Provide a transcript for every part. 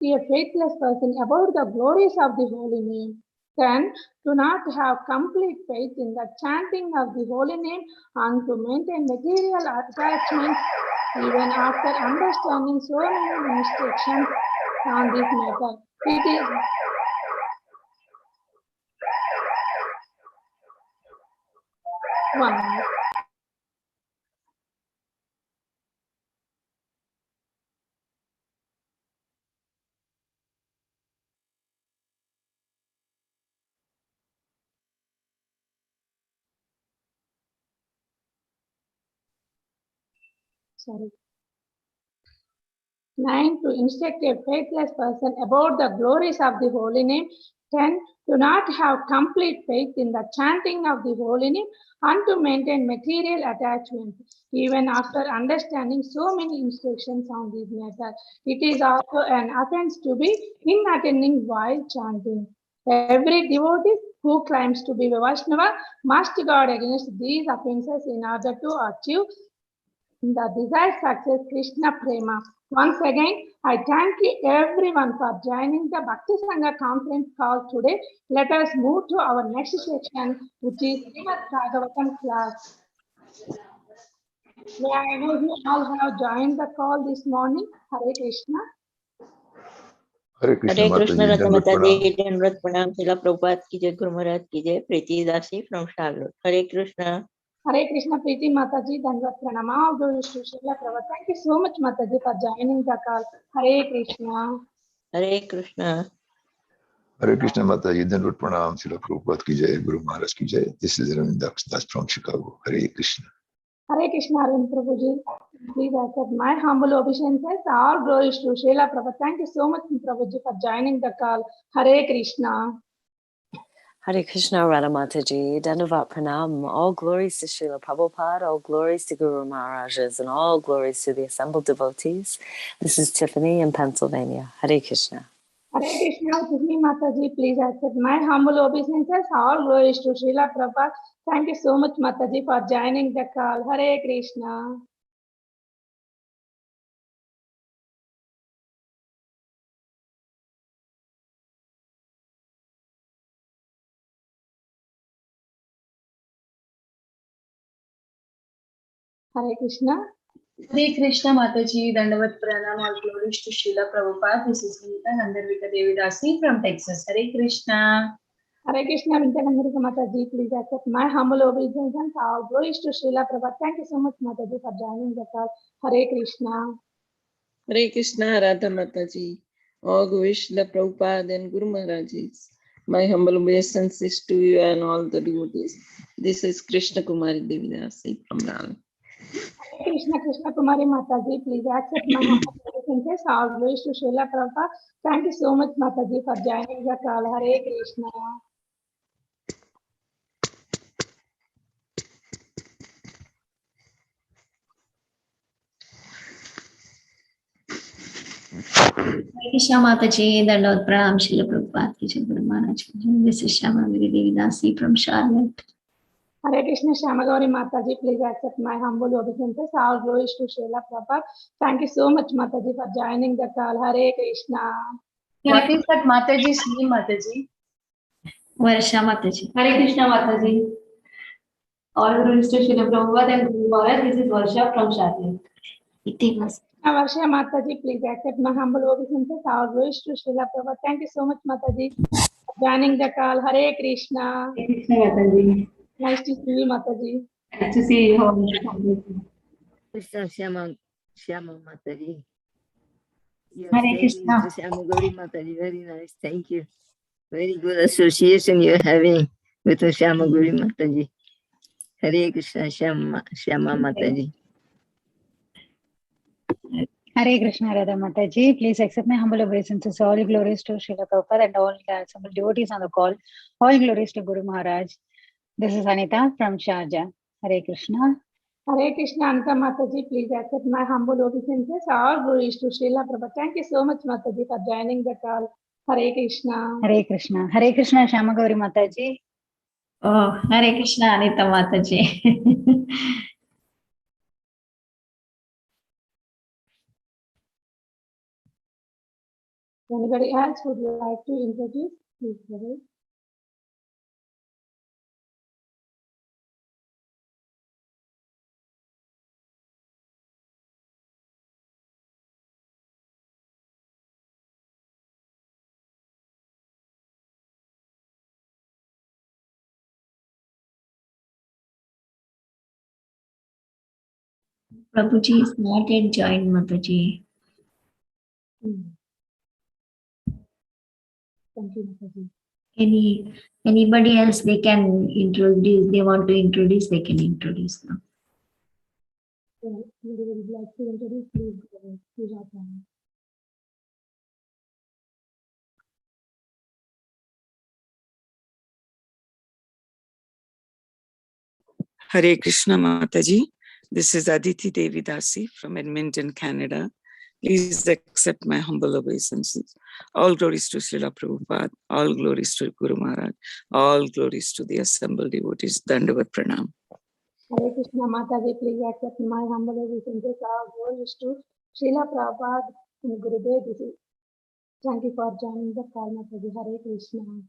a faithless person about the glories of the holy name, then do not have complete faith in the chanting of the holy name and to maintain material attachments even after understanding so many instructions on this matter. It is one. Sorry. 9. To instruct a faithless person about the glories of the holy name. 10. Do not have complete faith in the chanting of the holy name and to maintain material attachment, even after understanding so many instructions on this matter. It is also an offense to be inattending while chanting. Every devotee who claims to be a Vaishnava must guard against these offenses in order to achieve the desired success, Krishna Prema. Once again, I thank you everyone for joining the Bhakti Sangha conference call today. Let us move to our next section, which is Srimad Bhagavatam class. May I know you all have joined the call this morning? Hare Krishna. Hare Krishna, Hare Krishna, Mataji, Radha Dandavat Mataji, Dandavat Pranam, Srila Prabhupada ki jai, Guru Maharaj ki jai, Preeti Dasi from Charlotte. Hare Krishna. Hare Krishna, Preeti Mataji, Dandavat Pranam. All glories to Srila Prabhupada. Thank you so much, Mataji, for joining the call. Hare Krishna. Hare Krishna. Hare Krishna, Mataji, Dandavat Pranam, Srila Prabhupada ki jai, Guru Maharaj ki jai. This is Ravindas Das from Chicago. Hare Krishna. Hare Krishna, Arvind Prabhuji. Please accept my humble obeisances. All glories to Srila Prabhupada. Thank you so much, Prabhuji, for joining the call. Hare Krishna. Hare Krishna, Radha Mataji, Dandavat Pranam, all glories to Srila Prabhupada, all glories to Guru Maharajas, and all glories to the assembled devotees. This is Tiffany in Pennsylvania. Hare Krishna. Hare Krishna, Tiffany Mataji, please accept my humble obeisances. All glories to Srila Prabhupada. Thank you so much, Mataji, for joining the call. Hare Krishna. Hare Krishna. Hare Krishna, Mataji, Dandavat Pranam, all glories to Srila Prabhupada. This is Nita Nandarvita Devidasi from Texas. Hare Krishna. Hare Krishna, Vintagandarika Mataji, please accept my humble obeisances. All glories to Srila Prabhupada. Thank you so much, Mataji, for joining the call. Hare Krishna. Hare Krishna, Radha Mataji. All glories to Prabhupada and Guru Maharajis. My humble obeisances to you and all the devotees. This is Krishna Kumari Devidasi from Nal. Krishna Krishna Kumari Mataji, please accept my humble obeisances. All glories to Srila Prabhupada. Thank you so much, Mataji, for joining the call. Hare Krishna. Hare Krishna, Mataji, Dandavat Pranam, Srila Prabhupada ki jai, Guru Maharaj ki jai. This is Shyamagiri Devidasi from Charlotte. Hare Krishna Shyamagauri Mataji, please accept my humble obeisances. All glories to Srila Prabhupada. Thank you so much, Mataji, for joining the call. Hare Krishna. What is that Mataji's name, Mataji? Varsha Mataji. Hare Krishna Mataji. All glories to Srila Prabhupada and Guru Maharaj. This is Varsha from Charlotte. Varsha Mataji, please accept my humble obeisances. All glories to Srila Prabhupada. Thank you so much, Mataji, for joining the call. Hare Krishna. Hare Krishna Mataji. Nice to see you, Mataji. Nice to see you. Krishna Shyama Mataji. Your Hare statement Krishna. to Shyama Gauri Mataji, very nice. Thank you. Very good association you're having with Shyama Gauri Mataji. Hare Krishna Shyama Mataji. Hare Krishna, Radha Mataji. Please accept my humble obeisances. All glories to Srila Prabhupada and all assembled devotees on the call. All glories to Guru Maharaj. This is Anita from Sharjah. Hare Krishna. Hare Krishna Anita Mataji, please accept my humble obeisances. All glories to Srila Prabhupada. Thank you so much, Mataji, for joining the call. Hare Krishna. Hare Krishna. Hare Krishna, Shyamagauri Mataji. Oh, Hare Krishna, Anita Mataji. Anybody else would like to introduce? Please go ahead. Prabhuji is not yet joined, Mataji. Thank you, Mataji. Anybody else they can introduce, they want to introduce, they can introduce now. So, anybody would like to introduce? Please go ahead. You have time. Hare Krishna Mataji. This is Aditi Devidasi from Edmonton, Canada. Please accept my humble obeisances. All glories to Srila Prabhupada, all glories to Guru Maharaj, all glories to the assembled devotees. Dandavat Pranam. Hare Krishna Mataji, please accept my humble obeisances. Our glories to Srila Prabhupada and Gurudev. Thank you for joining the call, Mataji. Hare Krishna.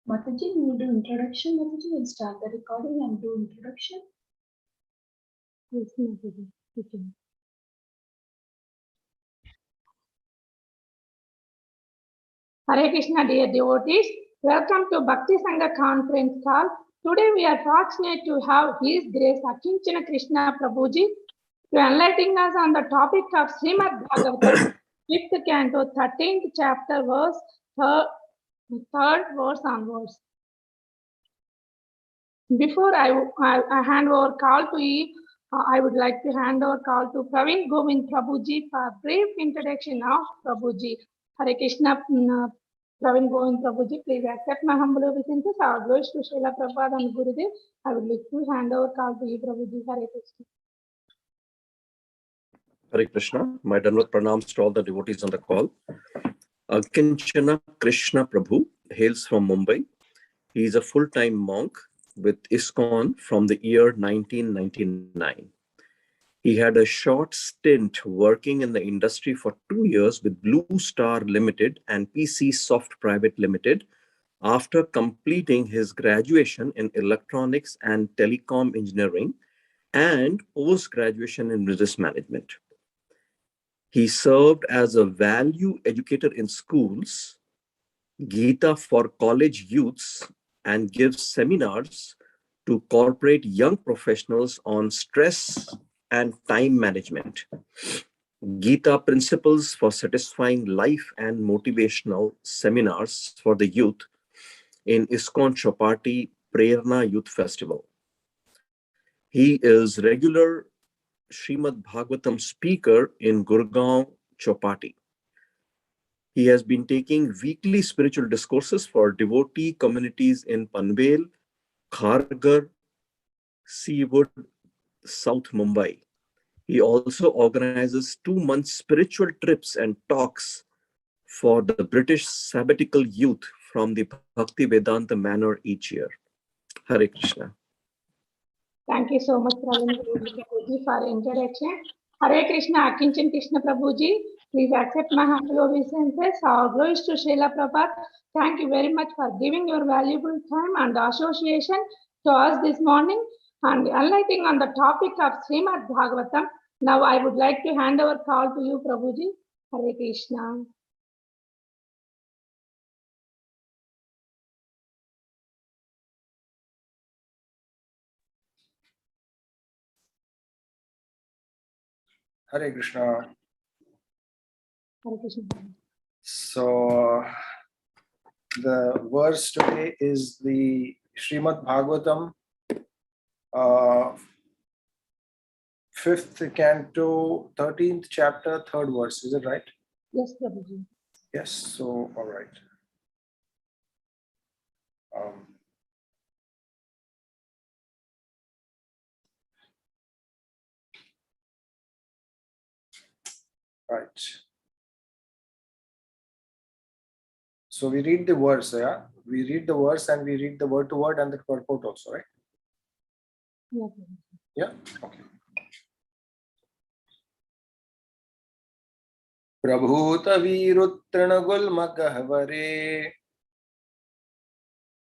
Mataji, we'll do introduction. Mataji, we'll start the recording and do introduction. Yes, Mataji. Okay. Hare Krishna, dear devotees. Welcome to Bhakti Sangha conference call. Today we are fortunate to have His Grace Akincana Krishna prabhuji to enlighten us on the topic of Srimad Bhagavatam 5th canto 13th chapter verse third verse onwards. Before I hand over call to you, I would like to hand over call to Praveen Govind Prabhuji for a brief introduction of Prabhuji. Hare Krishna, Praveen Govind Prabhuji, please accept my humble obeisances. Our glories to Srila Prabhupada and Gurudev. I would like to hand over call to you, Prabhuji. Hare Krishna. Hare Krishna. My Dandavat pranams to all the devotees on the call. Akincana Krishna Prabhu hails from Mumbai. He is a full-time monk with ISKCON from the year 1999. He had a short stint working in the industry for 2 years with Blue Star Limited and PC Soft Private Limited after completing his graduation in electronics and telecom engineering and post-graduation in business management. He served as a value educator in schools, Gita for college youths, and gives seminars to corporate young professionals on stress and time management, Gita principles for satisfying life, and motivational seminars for the youth in ISKCON Chopati Prerna Youth Festival. He is regular Srimad Bhagavatam speaker in Gurgaon Chopati. He has been taking weekly spiritual discourses for devotee communities in Panvel, Kharghar, Seawood, South Mumbai. He also organizes 2-month spiritual trips and talks for the British sabbatical youth from the Bhakti Vedanta Manor each year. Hare Krishna. Thank you so much, Praveen Prabhuji, for introduction. Hare Krishna, Akincana Krishna prabhuji. Please accept my humble obeisances. Our glories to Srila Prabhupada. Thank you very much for giving your valuable time and association to us this morning and enlightening on the topic of Srimad Bhagavatam. Now I would like to hand over call to you, Prabhuji. Hare Krishna. Hare Krishna. Hare Krishna. So the verse today is the Srimad Bhagavatam 5th canto 13th chapter 3rd verse. Is it right? Yes, Prabhuji. Yes. So all right. Right. So we read the verse, yeah? We read the verse and we read the word to word and the purport also, right? Yeah. Yeah? Okay. प्रभूतवीरुत्तृणगुल्मगह्वरे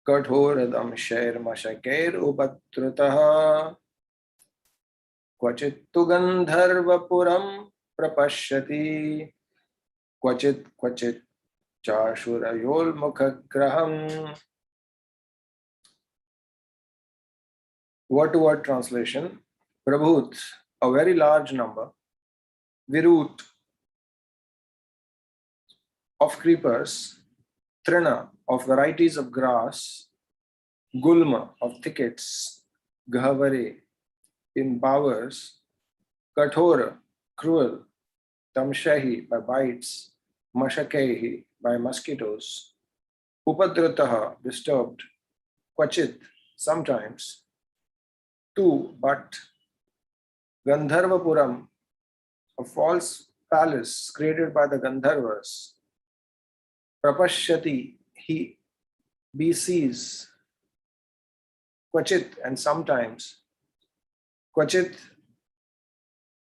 कठोरदंशैर्मशकैरुपद्रुतः क्वचित्तु गन्धर्वपुरं प्रपश्यति क्वचित् चाशुरयोर्मुखग्रहम्. Word-to-word translation. Prabhut, a very large number. Virut, of creepers. Trina, of varieties of grass. Gulma, of thickets. Ghavare, in bowers. Kathora, cruel. Tamshahi, by bites. Mashakehi, by mosquitoes. Upadrataha, disturbed. Kvachit, sometimes. Tu, but. Gandharvapuram, a false palace created by the Gandharvas. Prapashyati, he besees. Kvachit, and sometimes. Kvachit,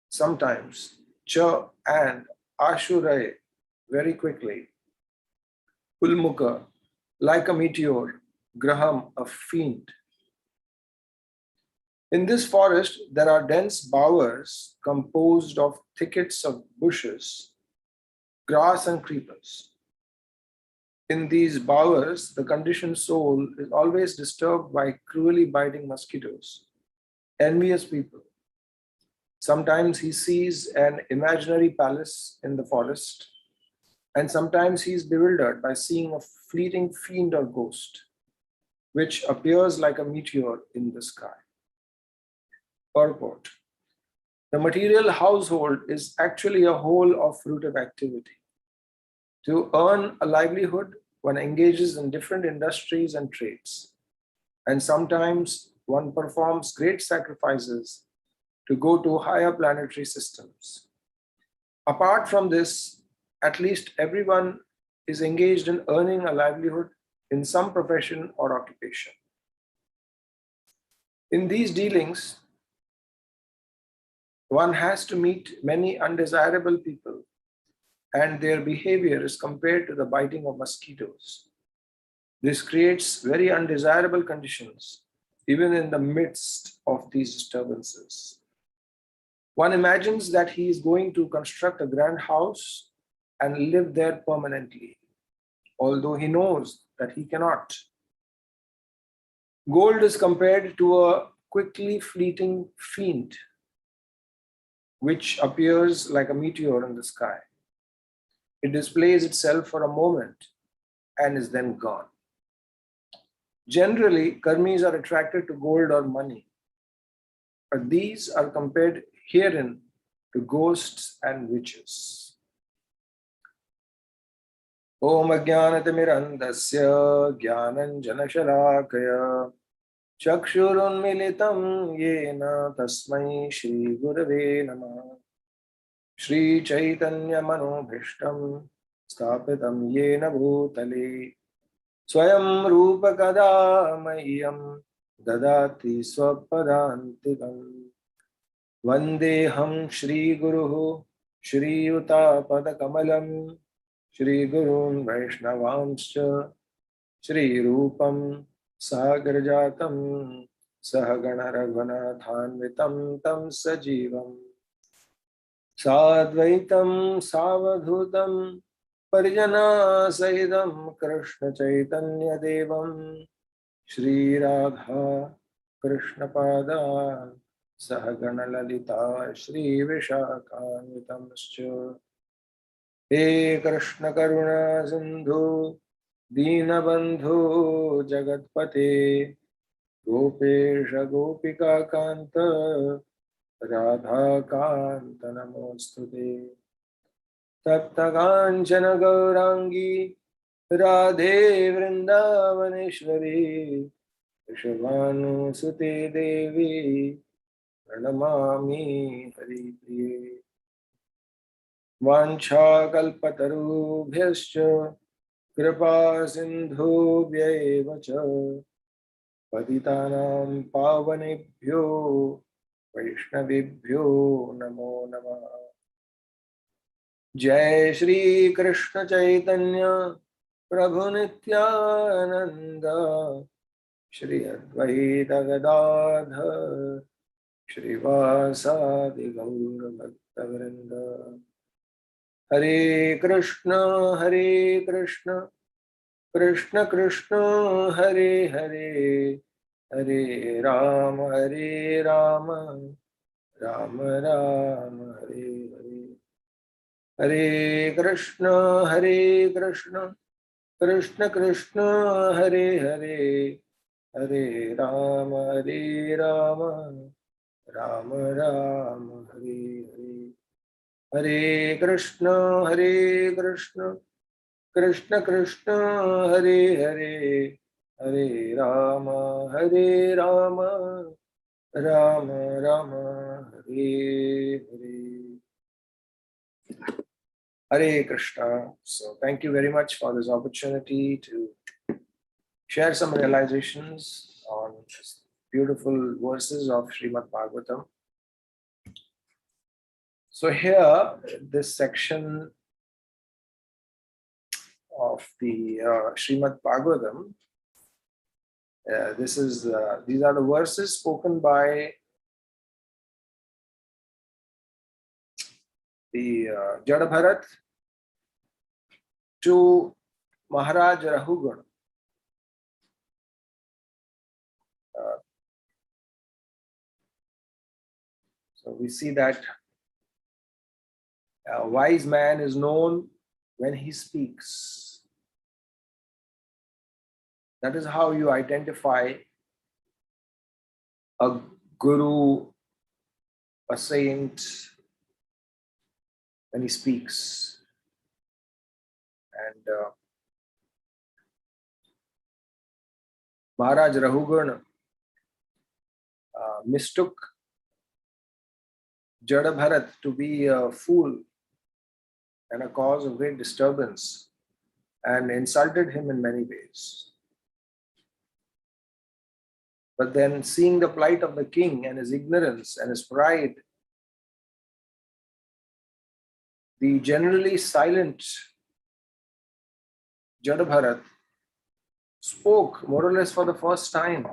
sometimes. Cha, and. Ashuray, very quickly. Ulmuka, like a meteor. Graham, a fiend. In this forest, there are dense bowers composed of thickets of bushes, grass and creepers. In these bowers, the conditioned soul is always disturbed by cruelly biting mosquitoes, envious people. Sometimes he sees an imaginary palace in the forest, and sometimes he is bewildered by seeing a fleeting fiend or ghost, which appears like a meteor in the sky. Purport. The material household is actually a whole of fruitive activity. To earn a livelihood, one engages in different industries and trades, and sometimes one performs great sacrifices to go to higher planetary systems. Apart from this, at least everyone is engaged in earning a livelihood in some profession or occupation. In these dealings, one has to meet many undesirable people, and their behavior is compared to the biting of mosquitoes. This creates very undesirable conditions, even in the midst of these disturbances. One imagines that he is going to construct a grand house and live there permanently, although he knows that he cannot. Gold is compared to a quickly fleeting fiend, which appears like a meteor in the sky. It displays itself for a moment and is then gone. Generally, karmis are attracted to gold or money, but these are compared herein to ghosts and witches. Om Ajnanatimirandasya Jnananjanashalakaya Chakshurunmilitam Yena Tasmai Shri Gurave Namah Shri Chaitanya Manobhishtam Sthapitam Yena Bhutale Swayam Rupa Kada Mayam Dadati Swapadantikam Vandeham Shri Guruhu Shri Yuta Padakamalam Shri Gurun Vaishnavamscha Shri Rupam Sagarjatam Sahagana Raghunathānvitam Tam Sajivam Sadvaitam Savadhutam Parijana Sahidam Krishna Chaitanya Devam Shri Radha Krishna Pada Sahagana Lalita Shri Vishakhanvitamscha He Krishna Karuna Sindhu Deenabandhu Jagatpate Gopesha Gopika Kanta Radha Kanta Namostute Tapta Kanchana Gaurangi Radhe Vrindavaneshwari Vrishabhanu Sute Devi Pranamami Hari Priye Vancha Kalpatarubhyascha Kripa Sindhubhya cha Patitanam Pavanebhyo Vaishnavibhyo Namo Namah Jai Shri Krishna Chaitanya Prabhu Nityananda Shri Advaita Gadadhar Shrivasadi Gaura Bhaktavrinda. Hare Krishna, Krishna Krishna, Hare Hare, Hare Rama, Rama Rama, Hare Hare. Hare Krishna, Krishna Krishna, Hare Hare, Hare Rama, Rama Rama, Hare Hare. Hare Krishna, Krishna Krishna, Hare Hare, Hare Rama, Rama Rama, Hare Hare. Hare Krishna. So thank you very much for this opportunity to share some realizations on beautiful verses of Srimad Bhagavatam. So here, this section of the Srimad Bhagavatam, these are the verses spoken by the Jada Bharat to Maharaj Rahugana. So we see that a wise man is known when he speaks. That is how you identify a guru, a saint, when he speaks. And Maharaj Rahugana mistook Jada Bharat to be a fool and a cause of great disturbance, and insulted him in many ways. But then, seeing the plight of the king and his ignorance and his pride, the generally silent Jada Bharat spoke more or less for the first time.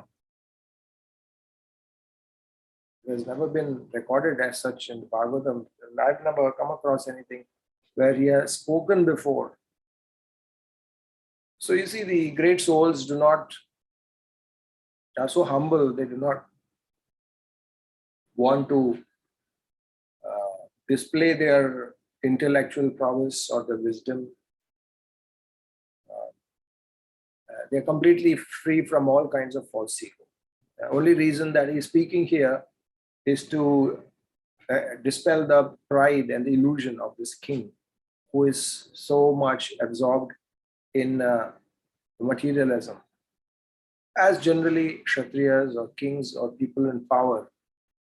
It has never been recorded as such in the Bhagavatam. I've never come across anything where he has spoken before. So you see, the great souls are so humble, they do not want to display their intellectual prowess or their wisdom. They're completely free from all kinds of false ego. The only reason that he's speaking here is to dispel the pride and the illusion of this king who is so much absorbed in materialism, as generally Kshatriyas or kings or people in power,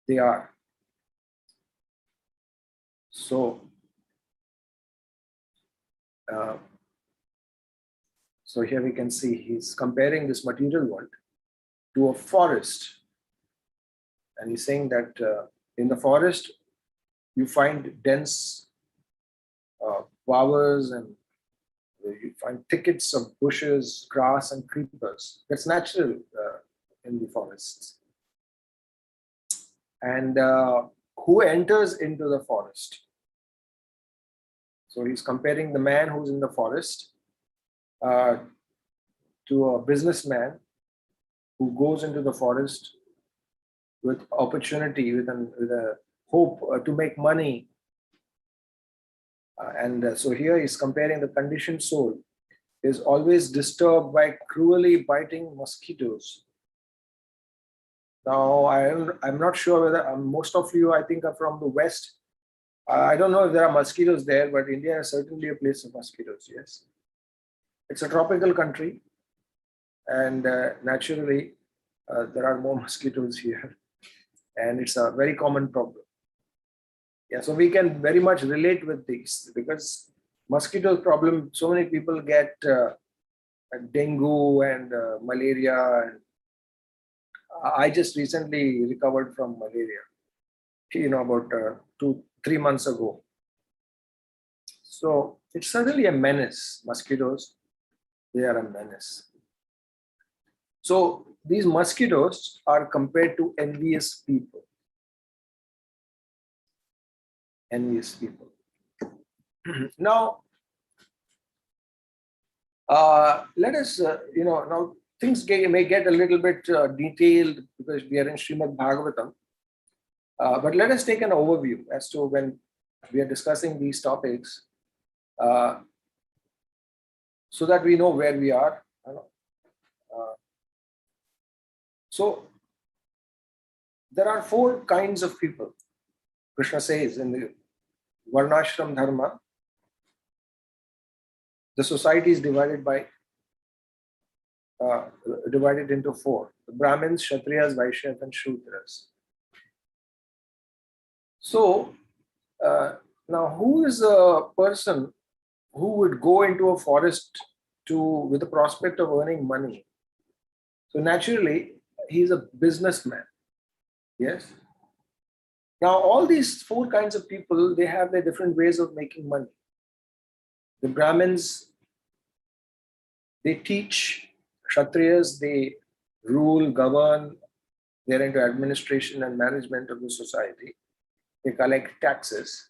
they are. So here we can see he's comparing this material world to a forest. And he's saying that in the forest, you find dense flowers and you find thickets of bushes, grass, and creepers. That's natural in the forests. And who enters into the forest? So he's comparing the man who's in the forest to a businessman who goes into the forest with opportunity, with a hope to make money. So here he's comparing the conditioned soul is always disturbed by cruelly biting mosquitoes. Now, I'm not sure whether most of you, I think, are from the West. I don't know if there are mosquitoes there, but India is certainly a place of mosquitoes, yes. It's a tropical country, and naturally, there are more mosquitoes here, and it's a very common problem. Yeah, so we can very much relate with these because mosquito problem, so many people get dengue and malaria. And I just recently recovered from malaria, about 2-3 months ago. So it's certainly a menace. Mosquitoes, they are a menace. So these mosquitoes are compared to envious people. Envious people. Now, let us, now things may get a little bit detailed because we are in Srimad Bhagavatam. But let us take an overview as to when we are discussing these topics so that we know where we are. So there are 4 kinds of people. Krishna says in the Varnashram Dharma, the society is divided into 4: the Brahmins, Kshatriyas, Vaishyas, and Shudras. So now, who is a person who would go into a forest with the prospect of earning money? So naturally, he's a businessman. Yes. Now, all these 4 kinds of people, they have their different ways of making money. The Brahmins, they teach. Kshatriyas, they rule, govern. They're into administration and management of the society. They collect taxes.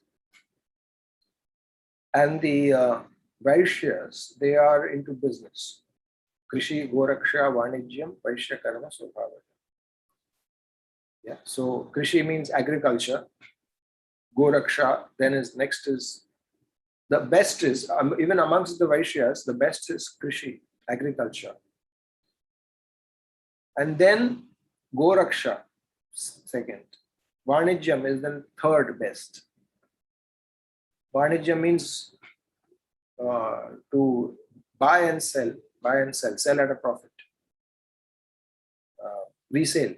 And the Vaishyas, they are into business. Krishi, Goraksha, Vanijyam, Vaishya Karma, Swabhava. Yeah. So Krishi means agriculture. Goraksha, then next is the best is, even amongst the Vaishyas, the best is Krishi, agriculture. And then Goraksha, second. Vanijyam is then third best. Vanijyam means to buy and sell, sell at a profit. Resale.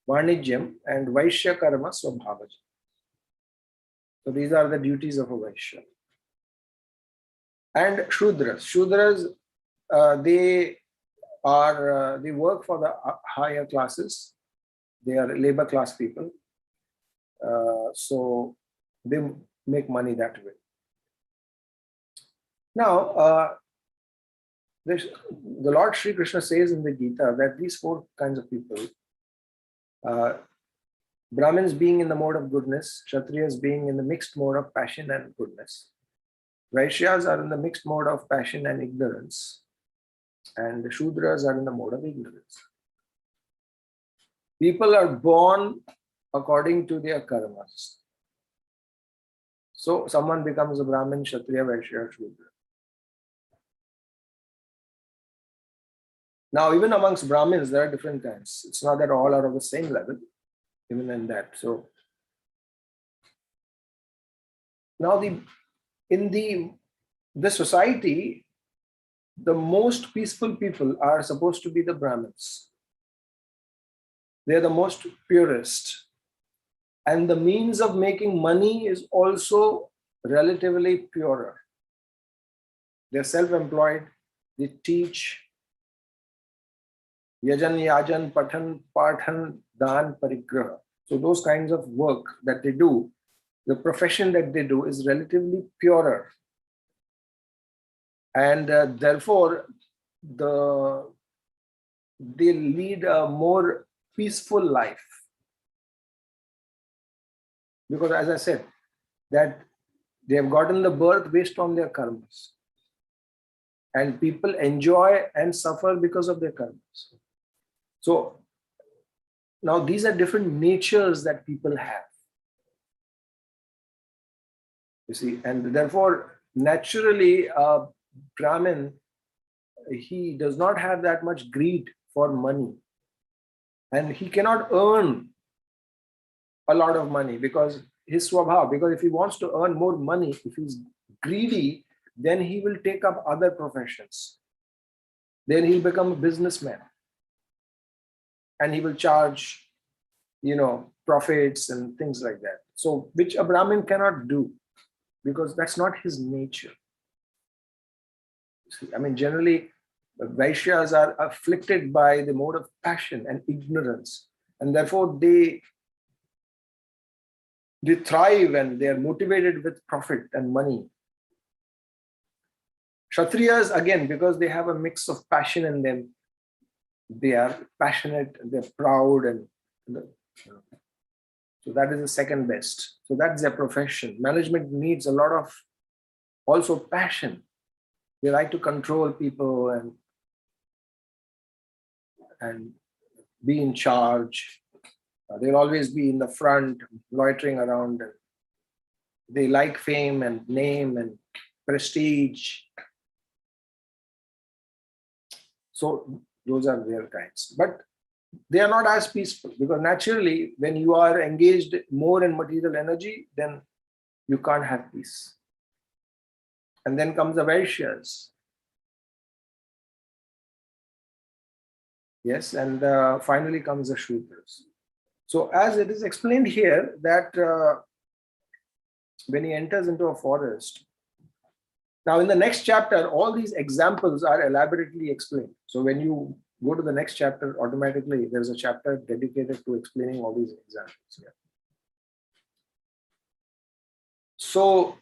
Vanijyam and Vaishya Karma Swabhavaja. So these are the duties of a Vaishya. And Shudras. Shudras, they work for the higher classes. They are labor class people. So they make money that way. Now, the Lord Sri Krishna says in the Gita that these 4 kinds of people, Brahmins being in the mode of goodness, Kshatriyas being in the mixed mode of passion and goodness, Vaishyas are in the mixed mode of passion and ignorance, and the Shudras are in the mode of ignorance. People are born according to their karmas. So someone becomes a Brahmin, Kshatriya, Vaishya, Shudra. Now, even amongst Brahmins, there are different kinds. It's not that all are of the same level, even in that. So now in the society, the most peaceful people are supposed to be the Brahmins. They're the most purest. And the means of making money is also relatively purer. They're self-employed, they teach, yajan, yajan, pathan, pathan, dan, parigraha. So those kinds of work that they do, the profession that they do is relatively purer. And therefore, they lead a more peaceful life. Because as I said, that they have gotten the birth based on their karmas. And people enjoy and suffer because of their karmas. So now these are different natures that people have. You see, and therefore, naturally, Brahmin, he does not have that much greed for money. And he cannot earn a lot of money because his swabha, because if he wants to earn more money, if he's greedy, then he will take up other professions. Then he'll become a businessman. And he will charge, profits and things like that. So, which a Brahmin cannot do because that's not his nature. I mean, generally, Vaishyas are afflicted by the mode of passion and ignorance. And therefore, they thrive and they are motivated with profit and money. Kshatriyas, again, because they have a mix of passion in them, they are passionate, they're proud, and so that is the second best. So that's their profession. Management needs a lot of also passion. They like to control people and be in charge. They'll always be in the front, loitering around. They like fame and name and prestige. So those are their kinds. But they are not as peaceful, because naturally, when you are engaged more in material energy, then you can't have peace. And then comes the Vaishyas. Yes, and finally comes the Shudras. So as it is explained here, that when he enters into a forest, now in the next chapter, all these examples are elaborately explained. So when you go to the next chapter, automatically there's a chapter dedicated to explaining all these examples here. So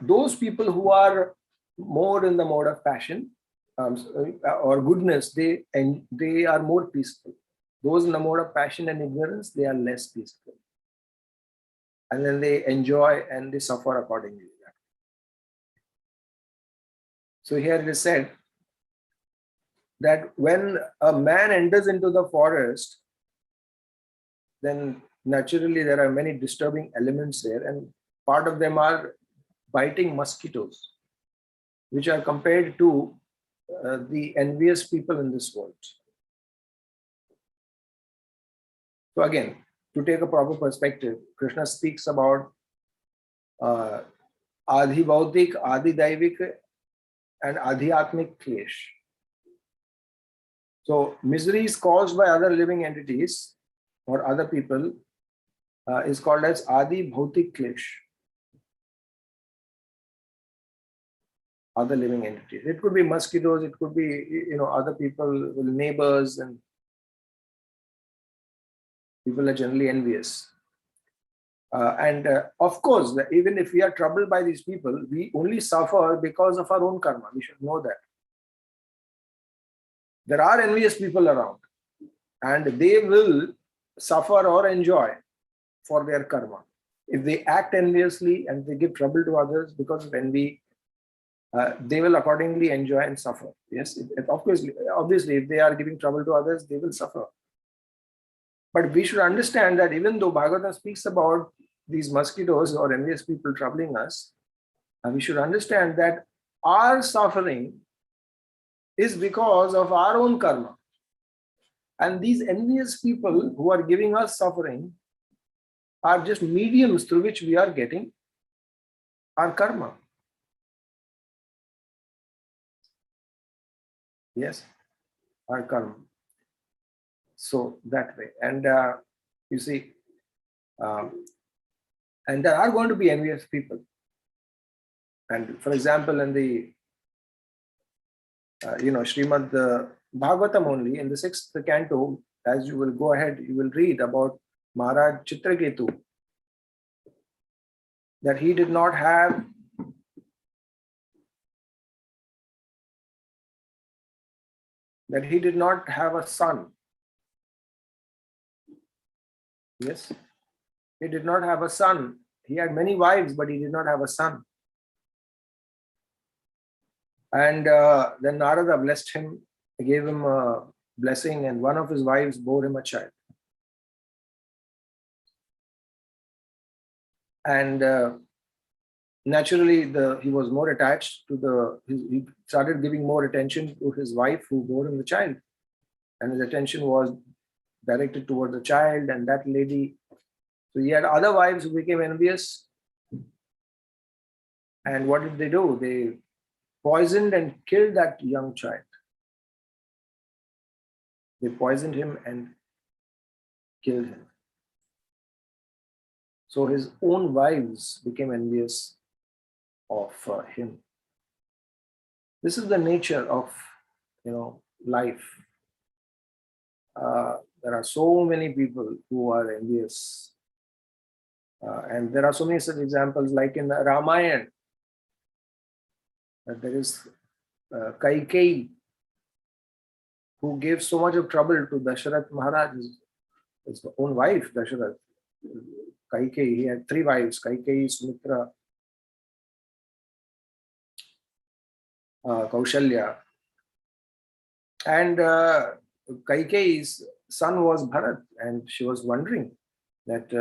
those people who are more in the mode of passion or goodness, they are more peaceful. Those in the mode of passion and ignorance, they are less peaceful. And then they enjoy and they suffer accordingly. So here it is said that when a man enters into the forest, then naturally there are many disturbing elements there, and part of them are biting mosquitoes, which are compared to the envious people in this world. So again, to take a proper perspective, Krishna speaks about Adhi Bautik, Adi Daivik, and Adhyatmik Klesh. So miseries caused by other living entities or other people is called as Adi Bhautik Klesh. Other living entities. It could be mosquitoes, it could be other people, neighbors, and people are generally envious. Of course, even if we are troubled by these people, we only suffer because of our own karma. We should know that. There are envious people around, and they will suffer or enjoy for their karma. If they act enviously and they give trouble to others because of envy, they will accordingly enjoy and suffer. Yes, obviously, if they are giving trouble to others, they will suffer. But we should understand that even though Bhagavatam speaks about these mosquitoes or envious people troubling us, we should understand that our suffering is because of our own karma. And these envious people who are giving us suffering are just mediums through which we are getting our karma. Yes, our karma. So that way. And you see, and there are going to be envious people. And for example, in the Srimad Bhagavatam only, in the 6th canto, as you will go ahead, you will read about Maharaj Chitraketu, that he did not have a son. Yes, he did not have a son. He had many wives, but he did not have a son. And then Narada blessed him, gave him a blessing, and one of his wives bore him a child. And naturally, he was more attached to he started giving more attention to his wife who bore him the child. And his attention was directed toward the child and that lady. So he had other wives who became envious. And what did they do? They poisoned and killed that young child. They poisoned him and killed him. So his own wives became envious of him. This is the nature of life. There are so many people who are envious. And there are so many such examples, like in the Ramayana. that there is Kaikeyi, who gave so much of trouble to Dasharath Maharaj, his own wife, Dasharath. Kaikeyi, he had 3 wives, Kaikeyi, Sumitra, Kaushalya. And Kaikeyi's son was Bharat, and she was wondering that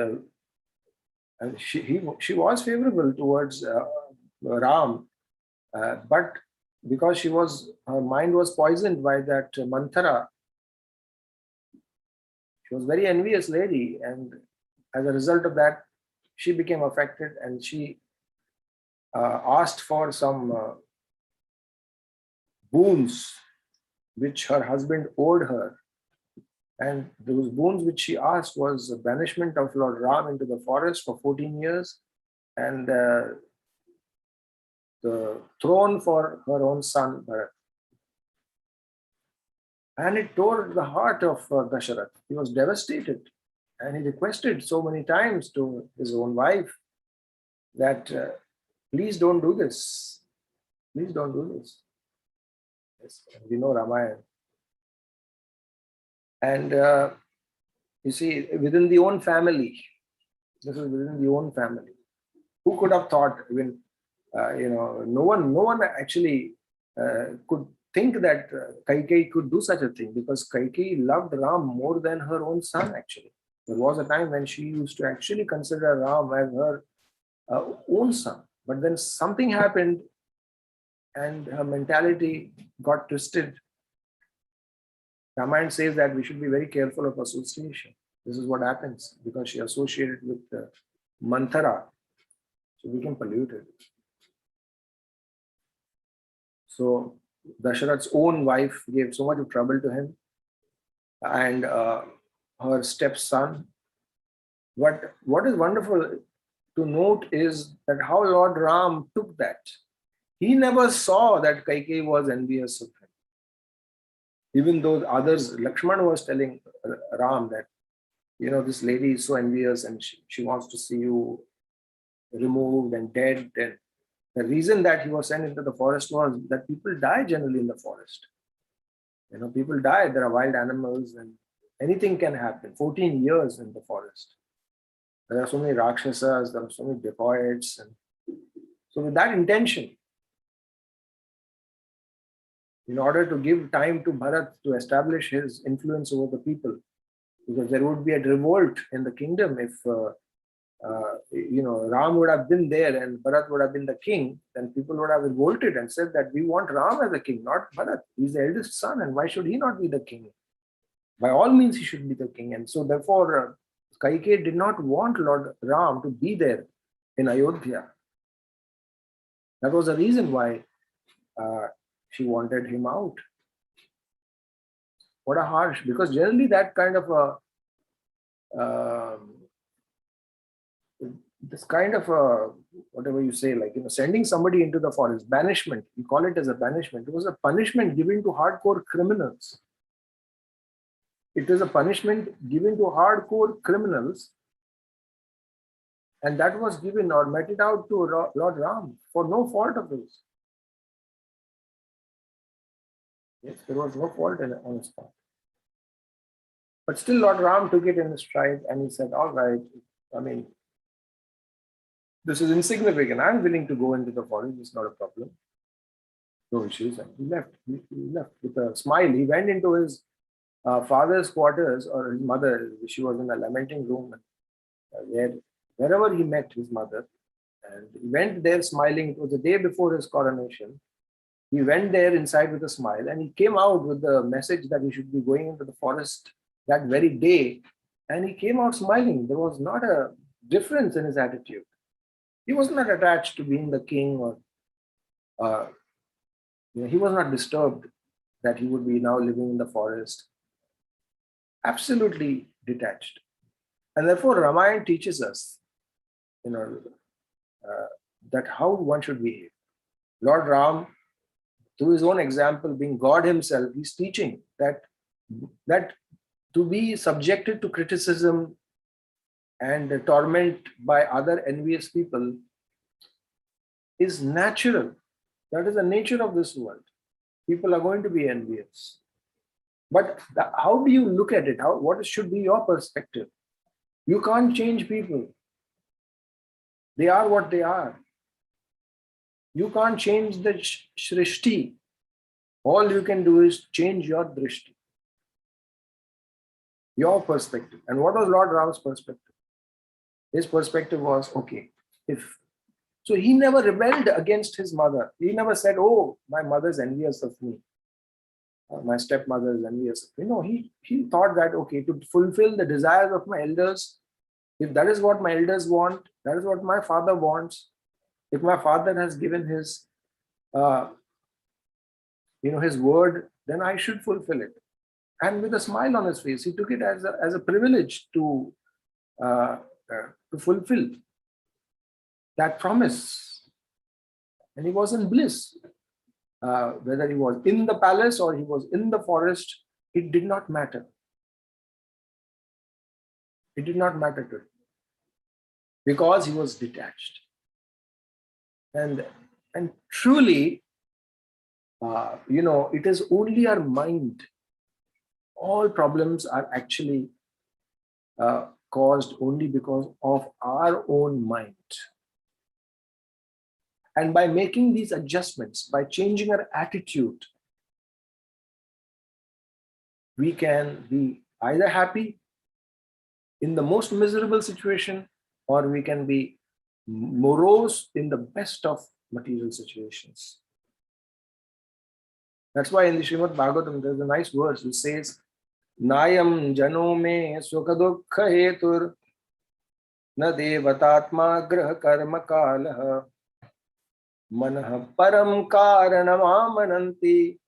and she was favorable towards Ram, but because her mind was poisoned by that Manthara, she was a very envious lady, and as a result of that, she became affected, and she asked for some boons which her husband owed her. And those boons which she asked was the banishment of Lord Ram into the forest for 14 years and the throne for her own son Bharat. And it tore the heart of Dasharath. He was devastated, and he requested so many times to his own wife that please don't do this. Please don't do this. Yes, we know Ramayana. And you see, within the own family, this is within the own family. Who could have thought? Even no one actually could think that Kaikeyi could do such a thing, because Kaikeyi loved Ram more than her own son. Actually, there was a time when she used to actually consider Ram as her own son. But then something happened, and her mentality got twisted. Ramayana says that we should be very careful of association. This is what happens because she associated with Manthara. She became polluted. So Dasharath's own wife gave so much of trouble to him, and her stepson. But what is wonderful to note is that how Lord Ram took that. He never saw that Kaikeyi was envious of him. Even though others, Lakshmana was telling Ram that, this lady is so envious and she wants to see you removed and dead. And the reason that he was sent into the forest was that people die generally in the forest. People die, there are wild animals and anything can happen. 14 years in the forest. There are so many Rakshasas, there are so many dacoits. And so with that intention, in order to give time to Bharat to establish his influence over the people, because there would be a revolt in the kingdom if Ram would have been there and Bharat would have been the king, then people would have revolted and said that we want Ram as a king, not Bharat. He's the eldest son, and why should he not be the king? By all means, he should be the king. And so therefore, Kaikeyi did not want Lord Ram to be there in Ayodhya. That was the reason why she wanted him out. What a harsh, because generally that kind of whatever you say, like, sending somebody into the forest, banishment, you call it as a banishment. It was a punishment given to hardcore criminals. It is a punishment given to hardcore criminals, and that was given or meted out to Lord Ram for no fault of his. Yes, there was no fault on his part. But still Lord Ram took it in his stride and he said, all right, this is insignificant. I'm willing to go into the forest. It's not a problem. No issues. And he left. He left with a smile. He went into his father's quarters, or his mother. She was in a lamenting room. Wherever he met his mother, and he went there smiling. It was the day before his coronation. He went there inside with a smile, and he came out with the message that he should be going into the forest that very day. And he came out smiling. There was not a difference in his attitude. He was not attached to being the king, or he was not disturbed that he would be now living in the forest. Absolutely detached. And therefore Ramayana teaches us that how one should behave. Lord Ram, through his own example, being God himself, he's teaching that to be subjected to criticism and torment by other envious people is natural. That is the nature of this world. People are going to be envious. But how do you look at it? What should be your perspective? You can't change people. They are what they are. You can't change the shrishti. All you can do is change your drishti, your perspective. And what was Lord Ram's perspective? His perspective was, okay, so he never rebelled against his mother. He never said, oh, my mother's envious of me. My stepmother is envious of me. No, he thought that, okay, to fulfill the desires of my elders, if that is what my elders want, that is what my father wants. If my father has given his, his word, then I should fulfill it. And with a smile on his face, he took it as a privilege to fulfill that promise. And he was in bliss. Whether he was in the palace or he was in the forest, it did not matter. It did not matter to him, because he was detached. And truly, it is only our mind. All problems are actually caused only because of our own mind. And by making these adjustments, by changing our attitude, we can be either happy in the most miserable situation, or we can be morose in the best of material situations. That's why in the Srimad Bhagavatam, there's a nice verse which says, Nayam jano me sukha dukkha hetur na devatatma graha karma kalaha manah param karanam amananti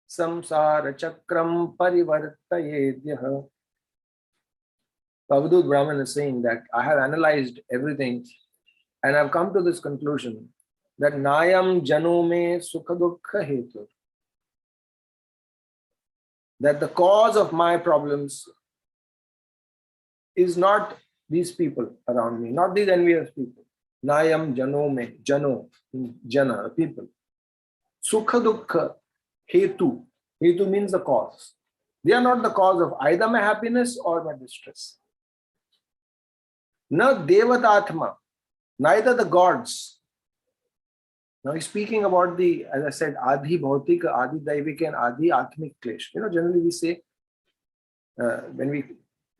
samsara chakram parivartayedyah. Avadut Brahman is saying that I have analyzed everything and I've come to this conclusion that Nayam jano me sukha dukkha hetur, that the cause of my problems is not these people around me, not these envious people. Nayam jano me, jana, people. Sukha dukkha hetu. Hetu means the cause. They are not the cause of either my happiness or my distress. Na devatatma, neither the gods. Now he's speaking about the, as I said, Adi Bhautika, Adi Daivika, and Adi Atmik Klesh. Generally we say, when we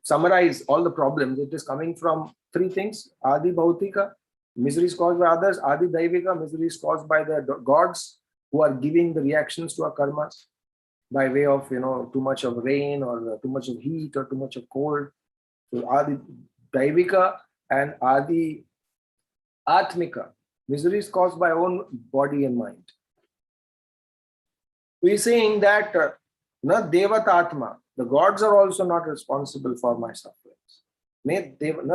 summarize all the problems, it is coming from three things. Adi Bhautika, miseries caused by others. Adi Daivika, miseries caused by the gods who are giving the reactions to our karmas by way of, too much of rain or too much of heat or too much of cold. So Adi Daivika and Adi Atmika, miseries caused by our own body and mind. We're saying that na devatatma, the gods are also not responsible for my sufferings. Na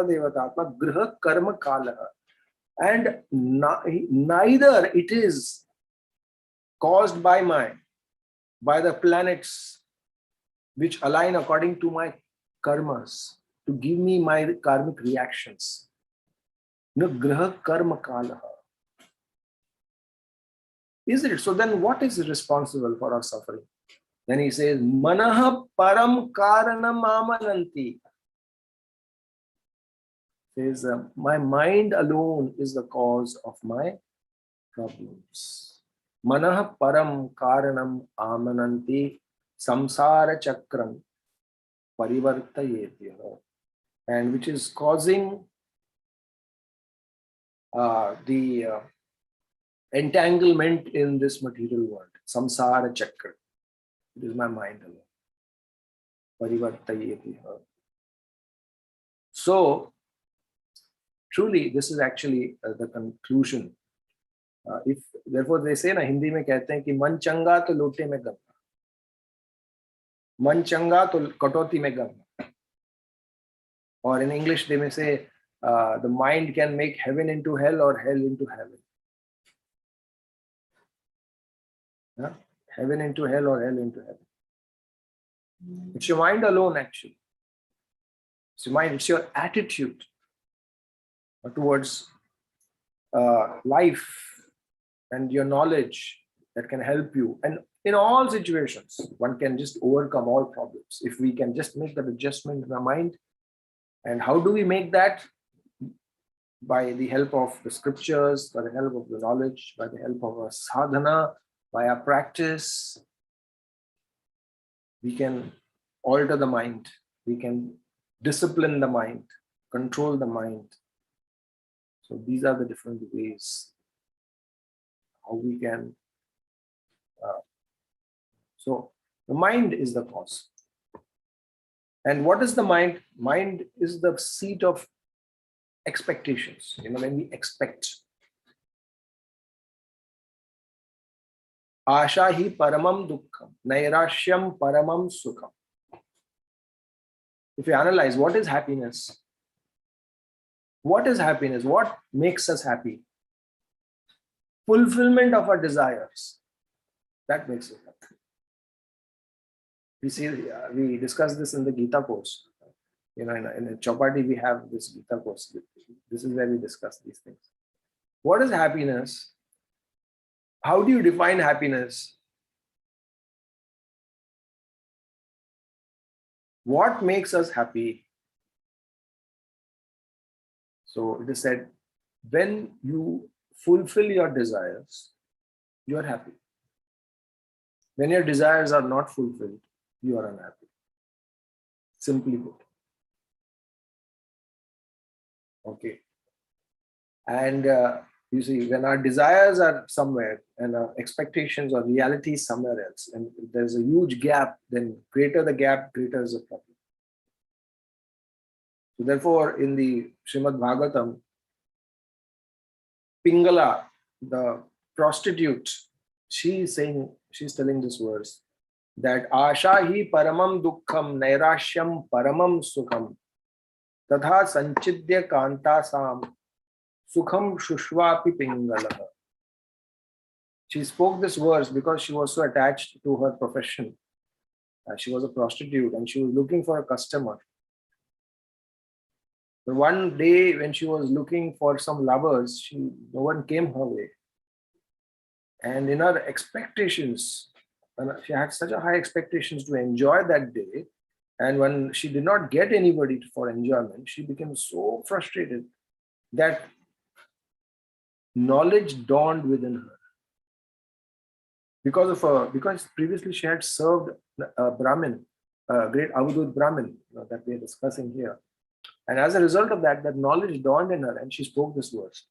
devatatma griha karma kalaha, and neither it is caused by the planets which align according to my karmas to give me my karmic reactions. Na griha karma kalaha. Is it? So then what is responsible for our suffering? Then he says, Manaha param karanam amananti. Says, my mind alone is the cause of my problems. Manaha param karanam amananti samsara chakram parivartayetyah. And which is causing the entanglement in this material world. Samsara chakra. It is my mind alone. Parivartayetyah. So, truly, this is actually the conclusion. Therefore, they say na Hindi mein kehte hain ki man changa to lote mein ganga. Man changa to katoti mein ganga. Or in English, they may say the mind can make heaven into hell or hell into heaven. Yeah? Heaven into hell or hell into heaven. It's your mind alone, actually. It's your mind, it's your attitude towards life, and your knowledge that can help you. And in all situations, one can just overcome all problems if we can just make that adjustment in our mind. And how do we make that? By the help of the scriptures, by the help of the knowledge, by the help of our sadhana, by our practice. We can alter the mind, we can discipline the mind, control the mind. So these are the different ways how we can. So the mind is the cause. And what is the mind? Mind is the seat of expectations. When we expect. Asha hi paramam dukkham, nairashyam paramam sukham. If you analyze, what is happiness? What is happiness? What makes us happy? Fulfillment of our desires. That makes us happy. We discussed this in the Gita course. In a Chopati, we have this Gita course. This is where we discuss these things. What is happiness? How do you define happiness? What makes us happy? So it is said, when you fulfill your desires, you are happy. When your desires are not fulfilled, you are unhappy. Simply put. Okay. And you see, when our desires are somewhere and our expectations or reality is somewhere else, and there's a huge gap, then greater the gap, greater is the problem. So therefore, in the Srimad Bhagavatam, Pingala, the prostitute, she's telling this verse that Asha hi paramam dukkham nairashyam paramam sukham tadha sanchidya kantasam sukham shushvapi pingalaha. She spoke this verse because she was so attached to her profession. She was a prostitute and she was looking for a customer. But one day when she was looking for some lovers, no one came her way. And in her expectations, she had such a high expectations to enjoy that day. And when she did not get anybody for enjoyment, she became so frustrated that knowledge dawned within her. Because previously she had served a Brahmin, a great Avadut Brahmin that we are discussing here. And as a result of that, that knowledge dawned in her and she spoke this verse.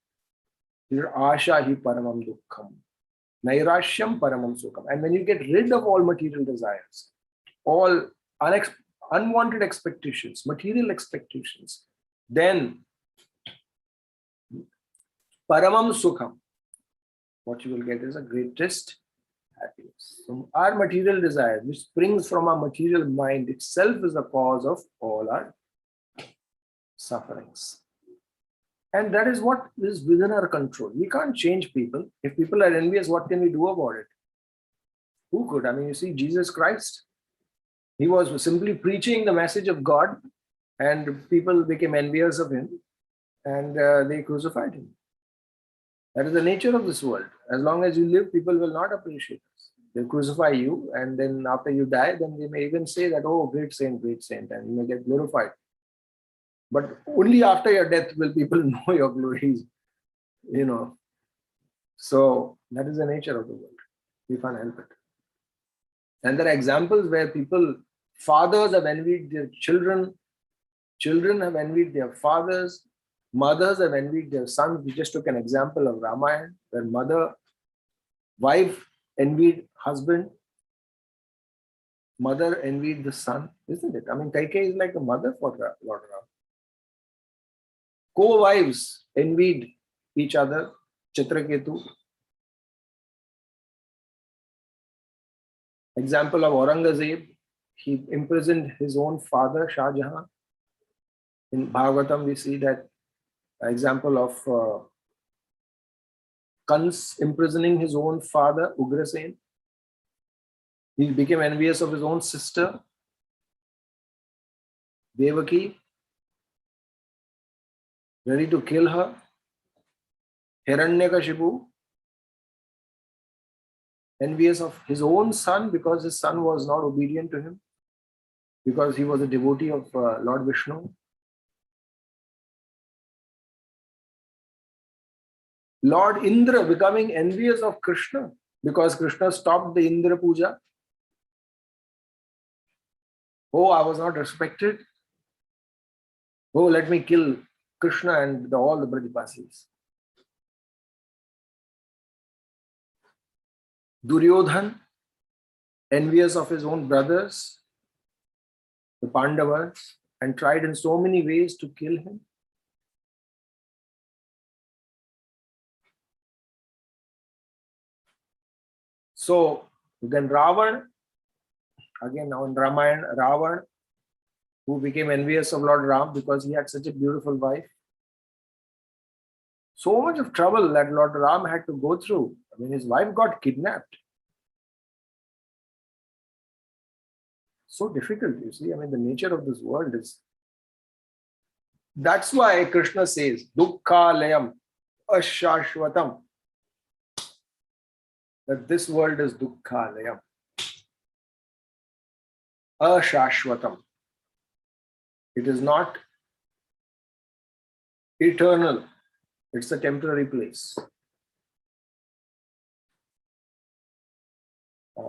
Asha hi paramam dukkham, nairashyam paramam sukham. And when you get rid of all material desires, all unwanted expectations, material expectations, then paramam sukham, what you will get is a greatest happiness. So our material desire, which springs from our material mind itself, is the cause of all our sufferings. And that is what is within our control. We can't change people. If people are envious, what can we do about it? Who could? I mean, you see, Jesus Christ, he was simply preaching the message of God and people became envious of him and they crucified him. That is the nature of this world. As long as you live, people will not appreciate us. They'll crucify you, and then after you die, then they may even say that, oh, great saint, and you may get glorified. But only after your death will people know your glories, So that is the nature of the world. We can't help it. And there are examples where fathers have envied their children, children have envied their fathers, mothers have envied their sons. We just took an example of Ramayana, where wife envied husband, mother envied the son, isn't it? I mean, Kaikeyi is like a mother for Lord Ram. Co-wives envied each other, Chitraketu. Example of Aurangzeb, he imprisoned his own father, Shah Jahan. In Bhagavatam, we see that example of Kans imprisoning his own father, Ugrasen. He became envious of his own sister, Devaki, ready to kill her. Hiranyakashipu, envious of his own son because his son was not obedient to him, because he was a devotee of Lord Vishnu. Lord Indra becoming envious of Krishna because Krishna stopped the Indra Puja. Oh, I was not respected. Oh, let me kill Krishna and all the Brajapasis. Duryodhan, envious of his own brothers, the Pandavas, and tried in so many ways to kill him. So then Ravan, again now in Ramayana, Ravan, who became envious of Lord Ram because he had such a beautiful wife. So much of trouble that Lord Ram had to go through. I mean, his wife got kidnapped. So difficult, you see. I mean, the nature of this world is. That's why Krishna says, Dukkhalayam ashashvatam. That this world is Dukkhalayam. Ashashvatam. It is not eternal. It's a temporary place.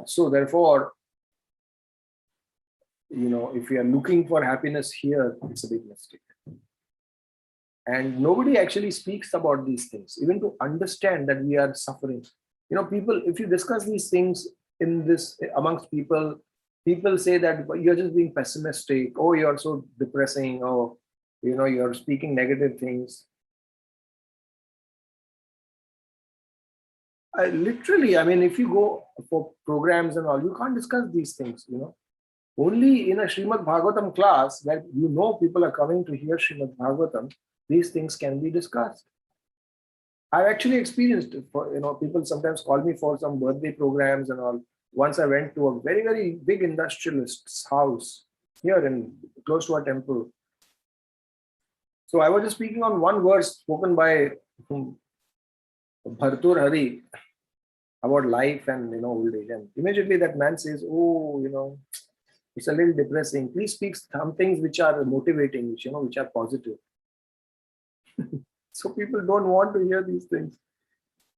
So therefore, if we are looking for happiness here, it's a big mistake. And nobody actually speaks about these things, even to understand that we are suffering. People, if you discuss these things amongst people, people say that you're just being pessimistic. Oh, you're so depressing. Oh, you're speaking negative things. Literally, I mean, if you go for programs and all, you can't discuss these things, Only in a Srimad Bhagavatam class where people are coming to hear Srimad Bhagavatam, these things can be discussed. I've actually experienced, people sometimes call me for some birthday programs and all. Once I went to a very, very big industrialist's house here close to our temple. So I was just speaking on one verse spoken by Bhartur Hari about life and old age. And immediately that man says, oh, it's a little depressing. Please speak some things which are motivating, which are positive. So people don't want to hear these things.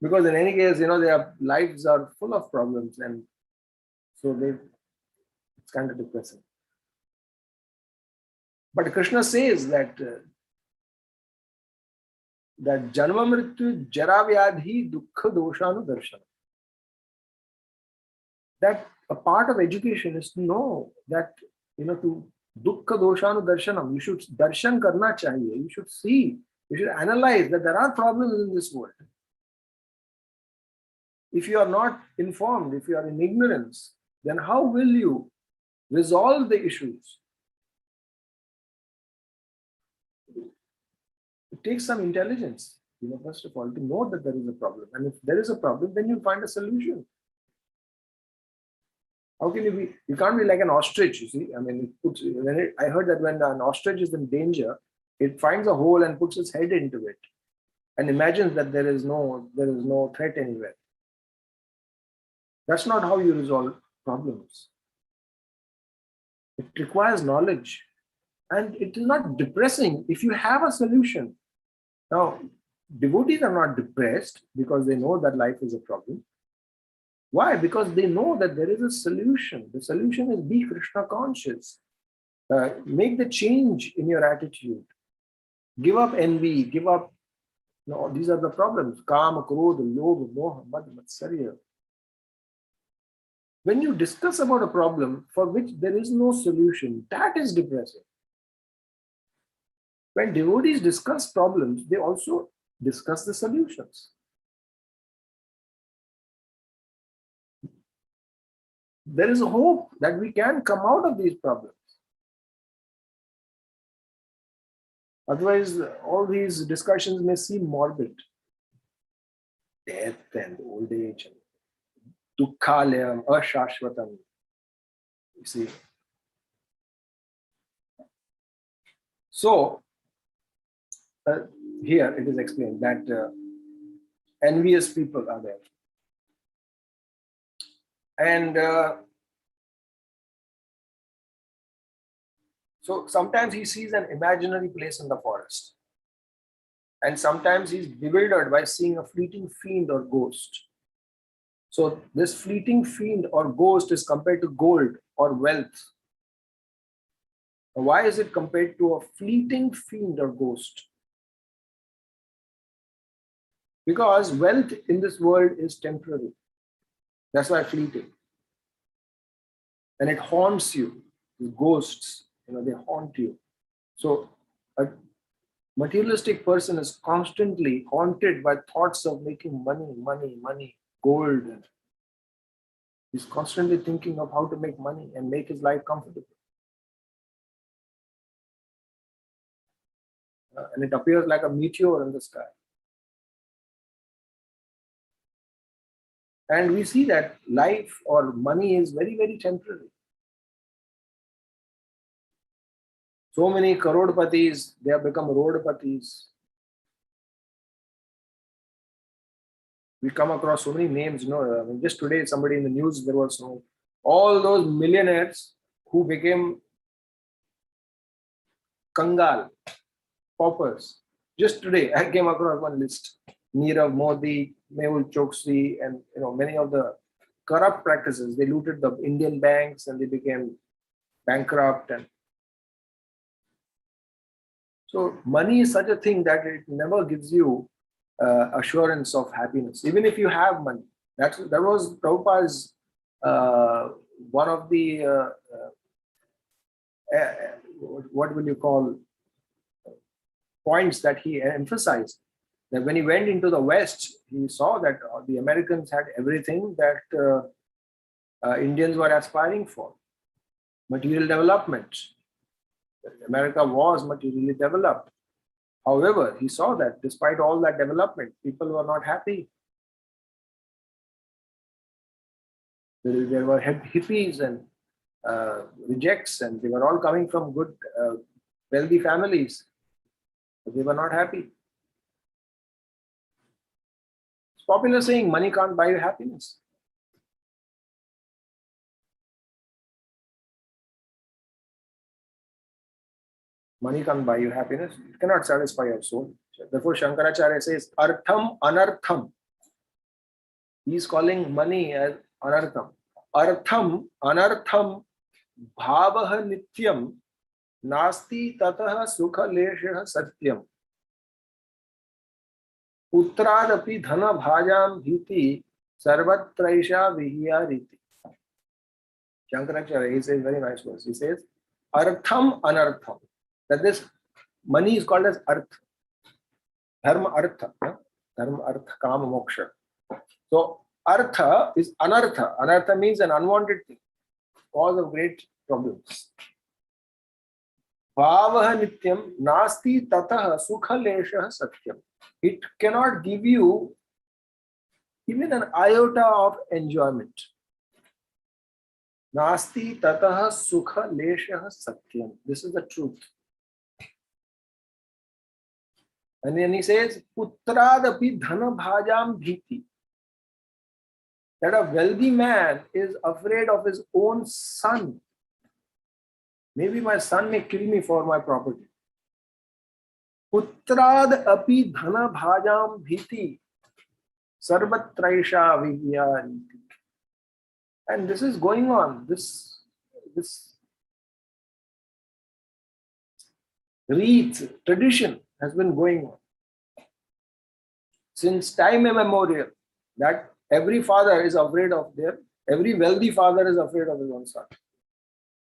Because in any case, their lives are full of problems. And so it's kind of depressing. But Krishna says that Janma Mrityu Jara Vyadhi Dukkha Doshanu Darshana. That a part of education is to know that, to Dukkha Doshanu Darshanam, you should darshan karna chahiye. You should see, you should analyze that there are problems in this world. If you are not informed, if you are in ignorance, then how will you resolve the issues? It takes some intelligence, first of all, to know that there is a problem. And if there is a problem, then you find a solution. How can you be? You can't be like an ostrich, you see. I mean, I heard that when an ostrich is in danger, it finds a hole and puts its head into it and imagines that there is no threat anywhere. That's not how you resolve problems. It requires knowledge. And it is not depressing if you have a solution. Now, devotees are not depressed because they know that life is a problem. Why? Because they know that there is a solution. The solution is be Krishna conscious. Make the change in your attitude. Give up envy. Give up. These are the problems. Kama, Krodha, Lobha, Moha, Mad, Matsarya. When you discuss about a problem for which there is no solution, that is depressing. When devotees discuss problems, they also discuss the solutions. There is a hope that we can come out of these problems. Otherwise, all these discussions may seem morbid. Death and old age, dukkhalayam, ashashvatam. You see. So, here it is explained that envious people are there. And so sometimes he sees an imaginary place in the forest. And sometimes he's bewildered by seeing a fleeting fiend or ghost. So this fleeting fiend or ghost is compared to gold or wealth. Now, why is it compared to a fleeting fiend or ghost? Because wealth in this world is temporary. That's why fleeting. And it haunts you. The ghosts, they haunt you. So a materialistic person is constantly haunted by thoughts of making money, gold. He's constantly thinking of how to make money and make his life comfortable. And it appears like a meteor in the sky. And we see that life or money is very, very temporary. So many crorpatis, they have become roadpatis. We come across so many names, just today, somebody in the news, there was all those millionaires who became Kangal, paupers. Just today, I came across one list. Nirav Modi, Mehul Choksi, and many of the corrupt practices. They looted the Indian banks and they became bankrupt. And so money is such a thing that it never gives you assurance of happiness, even if you have money. That was Prabhupada's one of the what will you call points that he emphasized. That when he went into the West, he saw that the Americans had everything that Indians were aspiring for. Material development. America was materially developed. However, he saw that despite all that development, people were not happy. There were hippies and rejects, and they were all coming from good, wealthy families. But they were not happy. It's popular saying, money can't buy you happiness. Money can't buy you happiness. It cannot satisfy your soul. Therefore, Shankaracharya says, Artham Anartham. He is calling money as Anartham. Artham Anartham Bhavaha Nityam Nasti Tataha Sukha Leshaha Satyam. Putradapi Dhana Bhajam Dhiti Sarvatraisha Vihyariti. Shankaracharya, he says very nice verse. He says, Artham Anartham. That this money is called as Arth. Dharma Artha. Dharma Artha Kama Moksha. So Artha is Anartha. Anartha means an unwanted thing. Cause of great problems. Bhavaha Nityam Nasti Tataha Sukha Leshaha Satyam. It cannot give you even an iota of enjoyment. Nasti Tataha Sukha Leshaha Satyam. This is the truth. And then he says, Putradapi Dhana Bhajam Bhiti. That a wealthy man is afraid of his own son. Maybe my son may kill me for my property. Putrad api dhana bhajam bhiti sarvatraisha vihyariti. And this is going on. This rite, tradition has been going on since time immemorial, that every father is afraid of every wealthy father is afraid of his own son.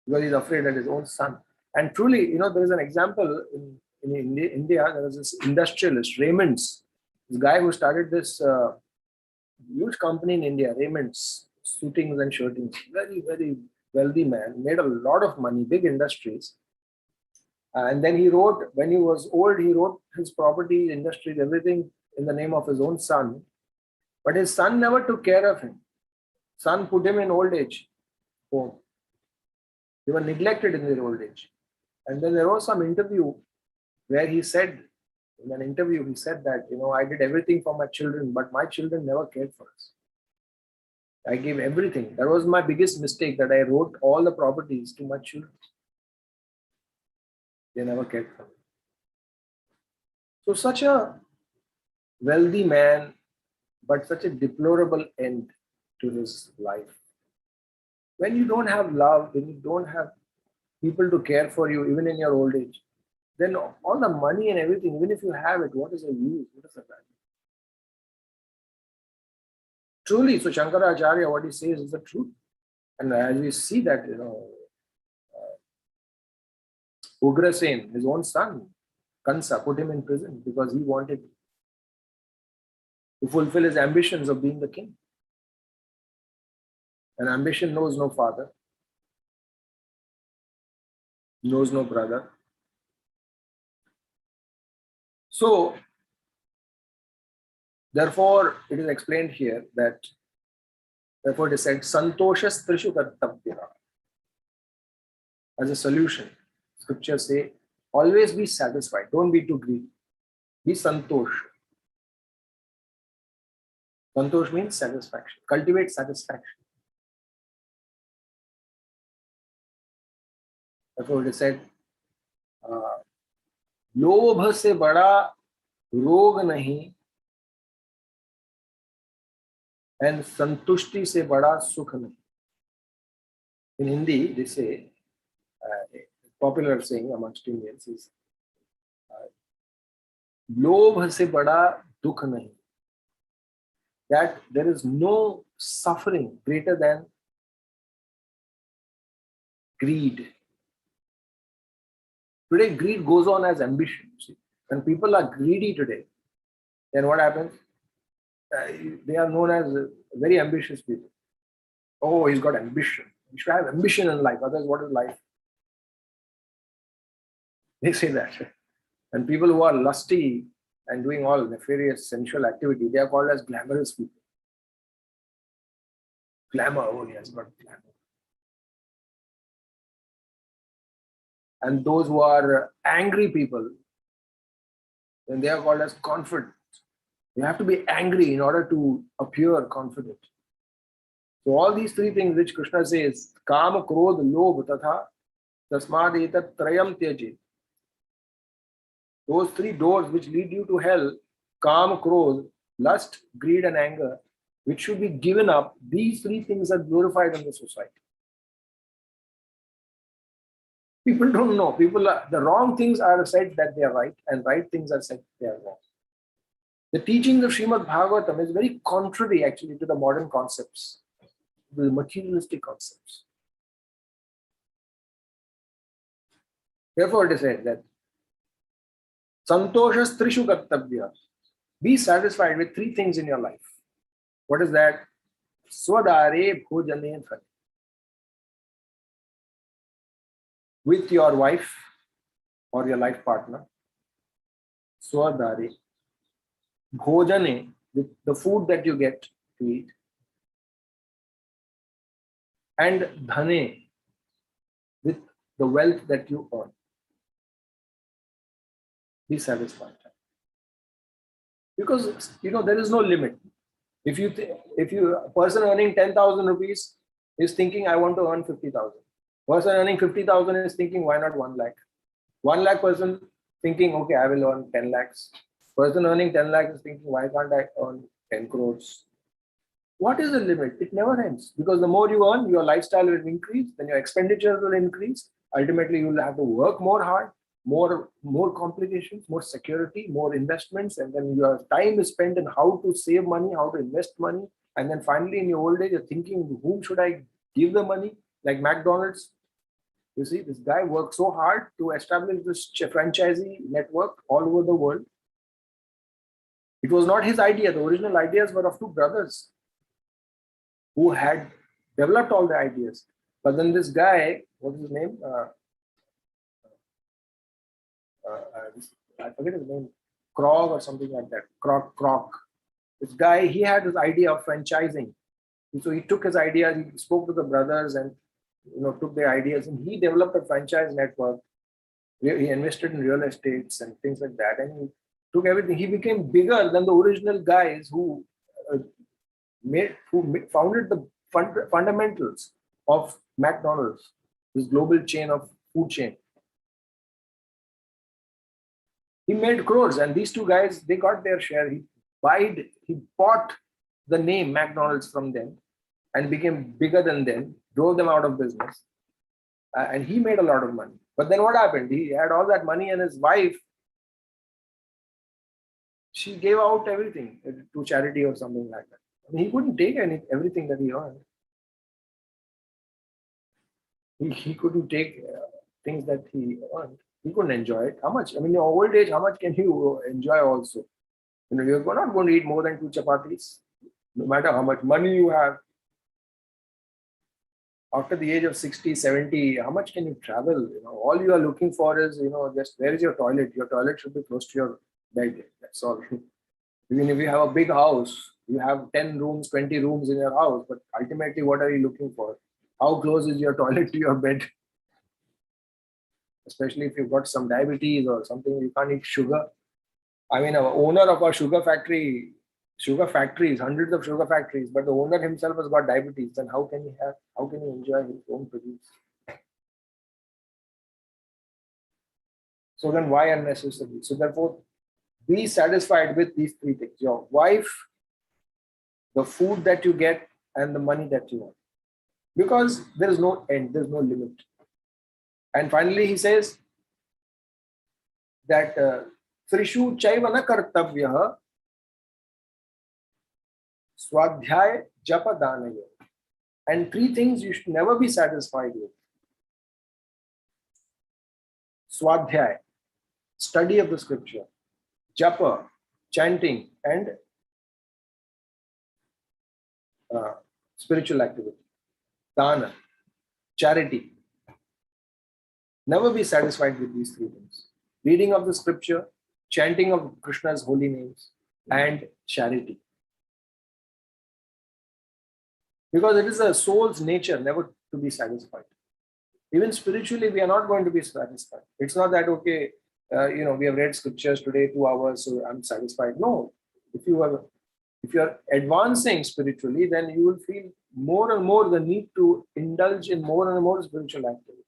Because he's afraid of his own son. And truly, there is an example in India, there was this industrialist, Raymond's, this guy who started this huge company in India, Raymond's, suitings and shirtings, very, very wealthy man, made a lot of money, big industries. And then he wrote, when he was old, he wrote his property, industries, everything in the name of his own son. But his son never took care of him. Son put him in old age home. They were neglected in their old age. And then there was some interview where he said, in an interview, he said that, I did everything for my children, but my children never cared for us. I gave everything. That was my biggest mistake, that I wrote all the properties to my children. They never cared for me. So such a wealthy man, but such a deplorable end to his life. When you don't have love, when you don't have people to care for you, even in your old age, then all the money and everything, even if you have it, what is the use? What is the value? Truly, so Shankaracharya, what he says is the truth. And as we see that, Ugrasen, his own son, Kansa, put him in prison because he wanted to fulfill his ambitions of being the king. And ambition knows no father, knows no brother. So, therefore, it is explained here that, therefore it is said, Santoshas Trishu Kartabhya. As a solution, scriptures say, always be satisfied. Don't be too greedy. Be santosh. Santosh means satisfaction. Cultivate satisfaction. Therefore, it is said, लोभ से बड़ा रोग नहीं and संतुष्टि से बड़ा सुख नहीं. In Hindi, they say, popular saying amongst Indians is, लोभ से बड़ा दुख नहीं. That there is no suffering greater than greed. Today, greed goes on as ambition. See? When people are greedy today, then what happens? They are known as very ambitious people. Oh, he's got ambition. You should have ambition in life. Otherwise, what is life? They say that. And people who are lusty and doing all nefarious sensual activity, they are called as glamorous people. Glamour, oh, he has got glamour. And those who are angry people, then they are called as confident. You have to be angry in order to appear confident. So all these three things which Krishna says, Kama, Krodh, Lobh, Tatha, Tasmad Etat Trayam Tyaje. Those three doors which lead you to hell, Kama, Krodh, lust, greed and anger, which should be given up, these three things are glorified in the society. People don't know. The wrong things are said that they are right, and right things are said they are wrong. The teachings of Srimad Bhagavatam is very contrary actually to the modern concepts, the materialistic concepts. Therefore, it is said that Santoshas Trishu Kartabhya. Be satisfied with three things in your life. What is that? Swadare Bhojane Phale. With your wife or your life partner. Swadare. Bhojane, with the food that you get to eat. And dhane, with the wealth that you earn. Be satisfied. Because, there is no limit. If a person earning 10,000 rupees is thinking, I want to earn 50,000. Person earning 50,000 is thinking, why not 1 lakh? 1 lakh person thinking, okay, I will earn 10 lakhs. Person earning 10 lakhs is thinking, why can't I earn 10 crores? What is the limit? It never ends. Because the more you earn, your lifestyle will increase, then your expenditures will increase. Ultimately, you will have to work more hard, more complications, more security, more investments, and then your time is spent in how to save money, how to invest money. And then finally, in your old age, you're thinking, whom should I give the money? Like McDonald's. You see, this guy worked so hard to establish this franchisee network all over the world. It was not his idea. The original ideas were of two brothers who had developed all the ideas. But then this guy, what is his name? I forget his name. Krog or something like that. Krog. This guy, he had this idea of franchising. And so he took his ideas, he spoke to the brothers and took their ideas, and he developed a franchise network. He invested in real estates and things like that, and he took everything. He became bigger than the original guys who founded the fundamentals of McDonald's, this global chain of food chain. He made crores, and these two guys, they got their share. He bought the name McDonald's from them and became bigger than them, drove them out of business, and he made a lot of money. But then what happened? He had all that money, and his wife, she gave out everything to charity or something like that. I mean, he couldn't take everything that he earned. He couldn't take things that he earned. He couldn't enjoy it. How much? I mean, in your old age, how much can you enjoy also? You know, you're not going to eat more than 2 chapatis, no matter how much money you have. After the age of 60, 70, how much can you travel? You know, all you are looking for is, you know, just where is your toilet? Your toilet should be close to your bed. That's all. Even if you have a big house, you have 10 rooms, 20 rooms in your house, but ultimately, what are you looking for? How close is your toilet to your bed? Especially if you've got some diabetes or something, you can't eat sugar. I mean, our owner of our sugar factories, hundreds of sugar factories, but the owner himself has got diabetes. Then how can he enjoy his own produce? So then why unnecessary? So therefore, be satisfied with these 3 things: your wife, the food that you get, and the money that you want. Because there is no end, there is no limit. And finally, he says that Trishu Chaivana Kartavya Swadhyay Japa Danaya. And 3 things you should never be satisfied with: Swadhyay, study of the scripture; Japa, chanting; and spiritual activity; Dana, charity. Never be satisfied with these 3 things: reading of the scripture, chanting of Krishna's holy names, and charity. Because it is a soul's nature never to be satisfied. Even spiritually, we are not going to be satisfied. It's not that, okay, we have read scriptures today 2 hours, so I'm satisfied. No, if you are advancing spiritually, then you will feel more and more the need to indulge in more and more spiritual activities.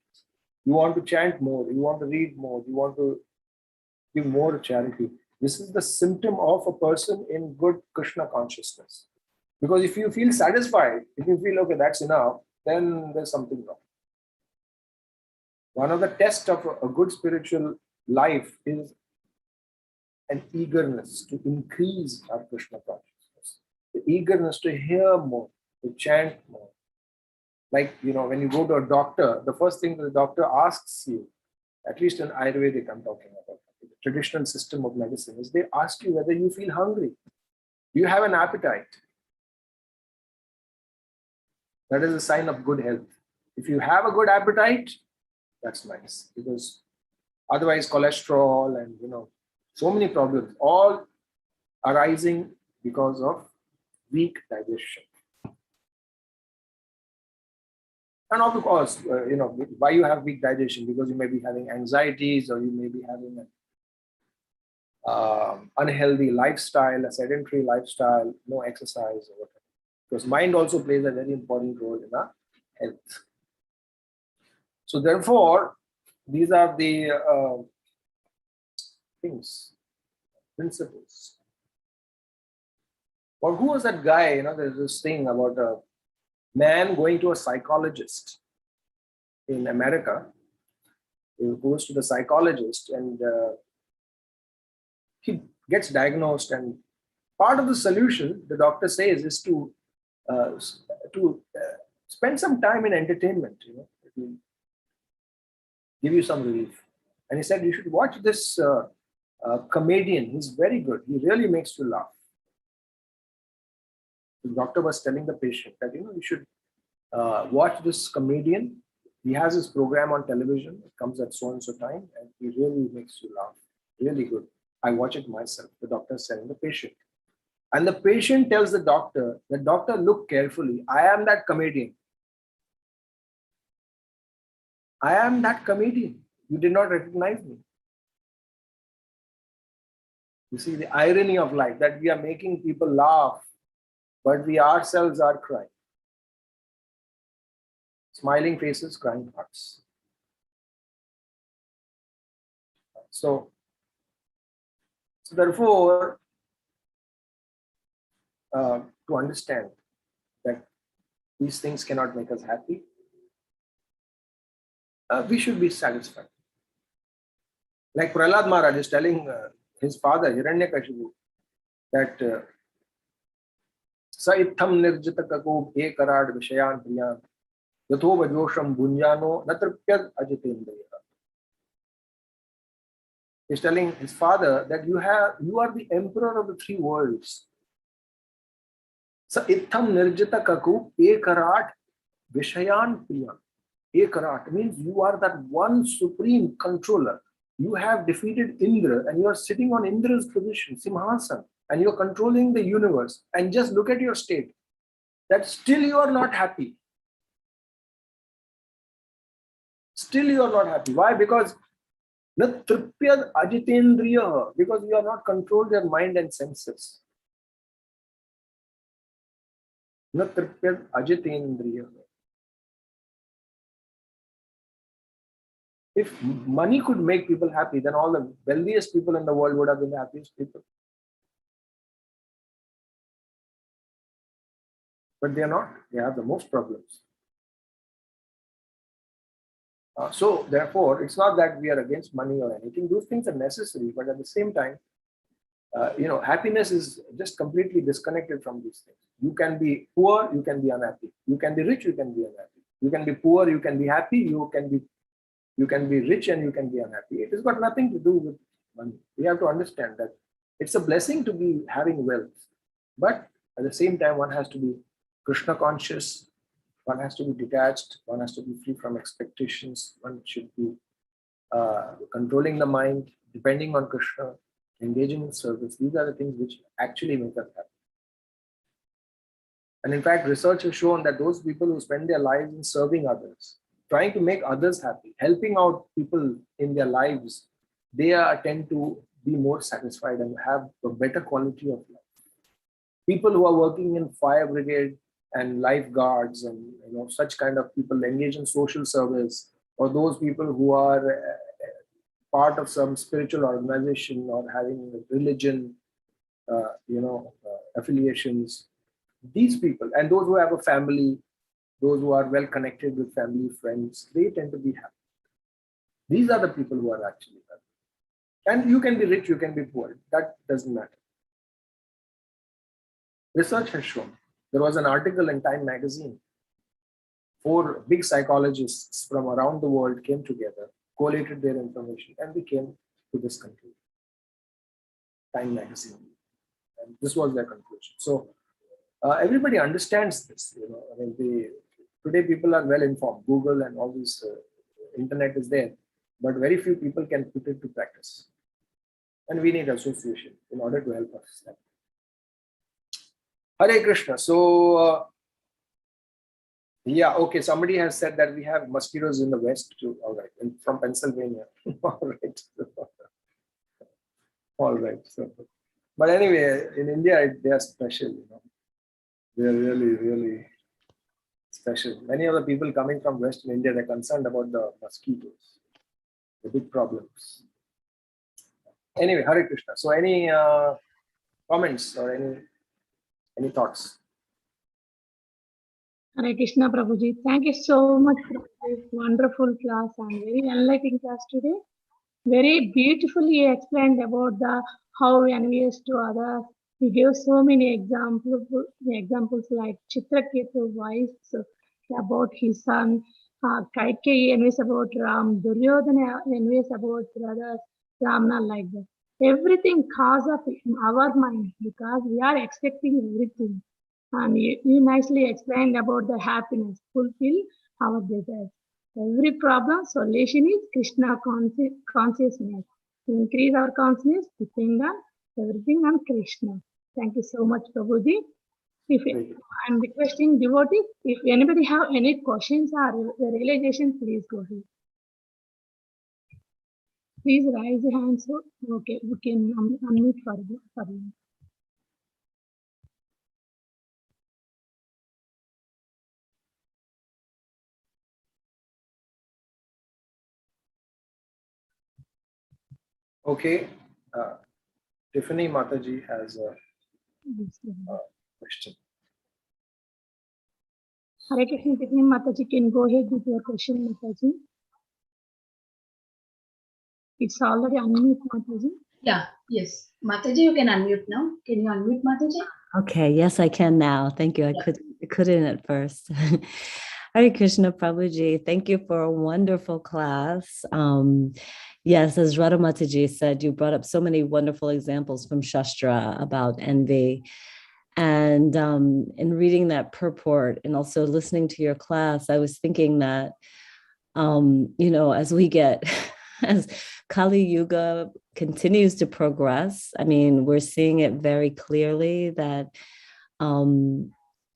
You want to chant more, you want to read more, you want to give more charity. This is the symptom of a person in good Krishna consciousness. Because if you feel satisfied, if you feel, okay, that's enough, then there's something wrong. One of the tests of a good spiritual life is an eagerness to increase our Krishna consciousness, the eagerness to hear more, to chant more. Like, when you go to a doctor, the first thing the doctor asks you, at least in Ayurvedic I'm talking about, the traditional system of medicine, is they ask you whether you feel hungry. Do you have an appetite? That is a sign of good health. If you have a good appetite, that's nice, because otherwise cholesterol and so many problems all arising because of weak digestion. And of course, why you have weak digestion? Because you may be having anxieties, or you may be having an unhealthy lifestyle, a sedentary lifestyle, no exercise, or whatever. Because mind also plays a very important role in our health. So therefore, these are the things, principles. Well, who was that guy? There's this thing about a man going to a psychologist in America. He goes to the psychologist and he gets diagnosed, and part of the solution, the doctor says, is to spend some time in entertainment. It will give you some relief. And he said, you should watch this comedian. He's very good. He really makes you laugh. The doctor was telling the patient that, you should watch this comedian. He has his program on television. It comes at so and so time, and he really makes you laugh. Really good. I watch it myself. The doctor is telling the patient. And the patient tells the doctor, look carefully. I am that comedian. I am that comedian. You did not recognize me. You see the irony of life, that we are making people laugh but we ourselves are crying. Smiling faces, crying hearts. So therefore, to understand that these things cannot make us happy, we should be satisfied. Like Prahlad Maharaj is telling his father Hiranyakashipu that sa itham nirjitakago ekarad vishayan priyan yatho vajosham bunjano natripyad ajitendriya. He's telling his father that you are the emperor of the three worlds. Sa itham nirjitakago ekarad vishayan priyan. Ekarat means you are that one supreme controller. You have defeated Indra and you are sitting on Indra's position, Simhasan, and you are controlling the universe. And just look at your state, that still you are not happy. Still you are not happy. Why? Because natripyad ajitendriya, because you are not controlled your mind and senses. Natripyad ajitendriya. If money could make people happy, then all the wealthiest people in the world would have been the happiest people. But they are not. They have the most problems. So therefore, it's not that we are against money or anything. Those things are necessary, but at the same time, happiness is just completely disconnected from these things. You can be poor, you can be unhappy. You can be rich, you can be unhappy. You can be poor, you can be happy. You can be rich and you can be unhappy. It has got nothing to do with money. We have to understand that it's a blessing to be having wealth, but at the same time, one has to be Krishna conscious. One has to be detached. One has to be free from expectations. One should be controlling the mind, depending on Krishna, engaging in service. These are the things which actually make us happy. And in fact, research has shown that those people who spend their lives in serving others, trying to make others happy, helping out people in their lives, they tend to be more satisfied and have a better quality of life. People who are working in fire brigade and lifeguards and such kind of people engage in social service, or those people who are part of some spiritual organization or having religion, affiliations, these people, and those who have a family, those who are well connected with family, friends, they tend to be happy. These are the people who are actually happy. And you can be rich, you can be poor. That doesn't matter. Research has shown. There was an article in Time magazine. 4 big psychologists from around the world came together, collated their information, and they came to this conclusion. Time magazine. And this was their conclusion. So everybody understands this. Today people are well informed. Google and all this internet is there, but very few people can put it to practice. And we need association in order to help us. Hare Krishna. So, yeah, okay. Somebody has said that we have mosquitoes in the west too. All right, and from Pennsylvania. All right. All right. So, but anyway, in India, they are special. They are really, really special. Many of the people coming from Western India, they're concerned about the mosquitoes, the big problems. Anyway, Hare Krishna. So, any comments or any thoughts? Hare Krishna Prabhuji, thank you so much for this wonderful class and very enlightening class today. Very beautifully explained about how we envious to others. We gave so many examples like Chitraketu voice about his son, Kaikeyi envious about Ram, Duryodhana envious about brothers, Ramana like that. Everything causes up in our mind because we are expecting everything. And you nicely explained about the happiness, fulfill our desires. Every problem solution is Krishna consciousness. To increase our consciousness, depend on everything on Krishna. Thank you so much, Prabhuji. I'm requesting devotees, if anybody have any questions or realization, please go ahead. Please raise your hands. Okay, we can unmute for you. Okay, Tiffany Mataji has a question. Hare Krishna, Tiffany Mataji, can go ahead with your question, Mataji. It's already unmute, Mataji. Yeah, yes. Mataji, you can unmute now. Can you unmute, Mataji? Okay, yes, I can now. Thank you. I couldn't at first. Hare Krishna Prabhuji, thank you for a wonderful class. Yes, as Radha Mataji said, you brought up so many wonderful examples from Shastra about envy. And in reading that purport and also listening to your class, I was thinking that, as we get, as Kali Yuga continues to progress, I mean, we're seeing it very clearly that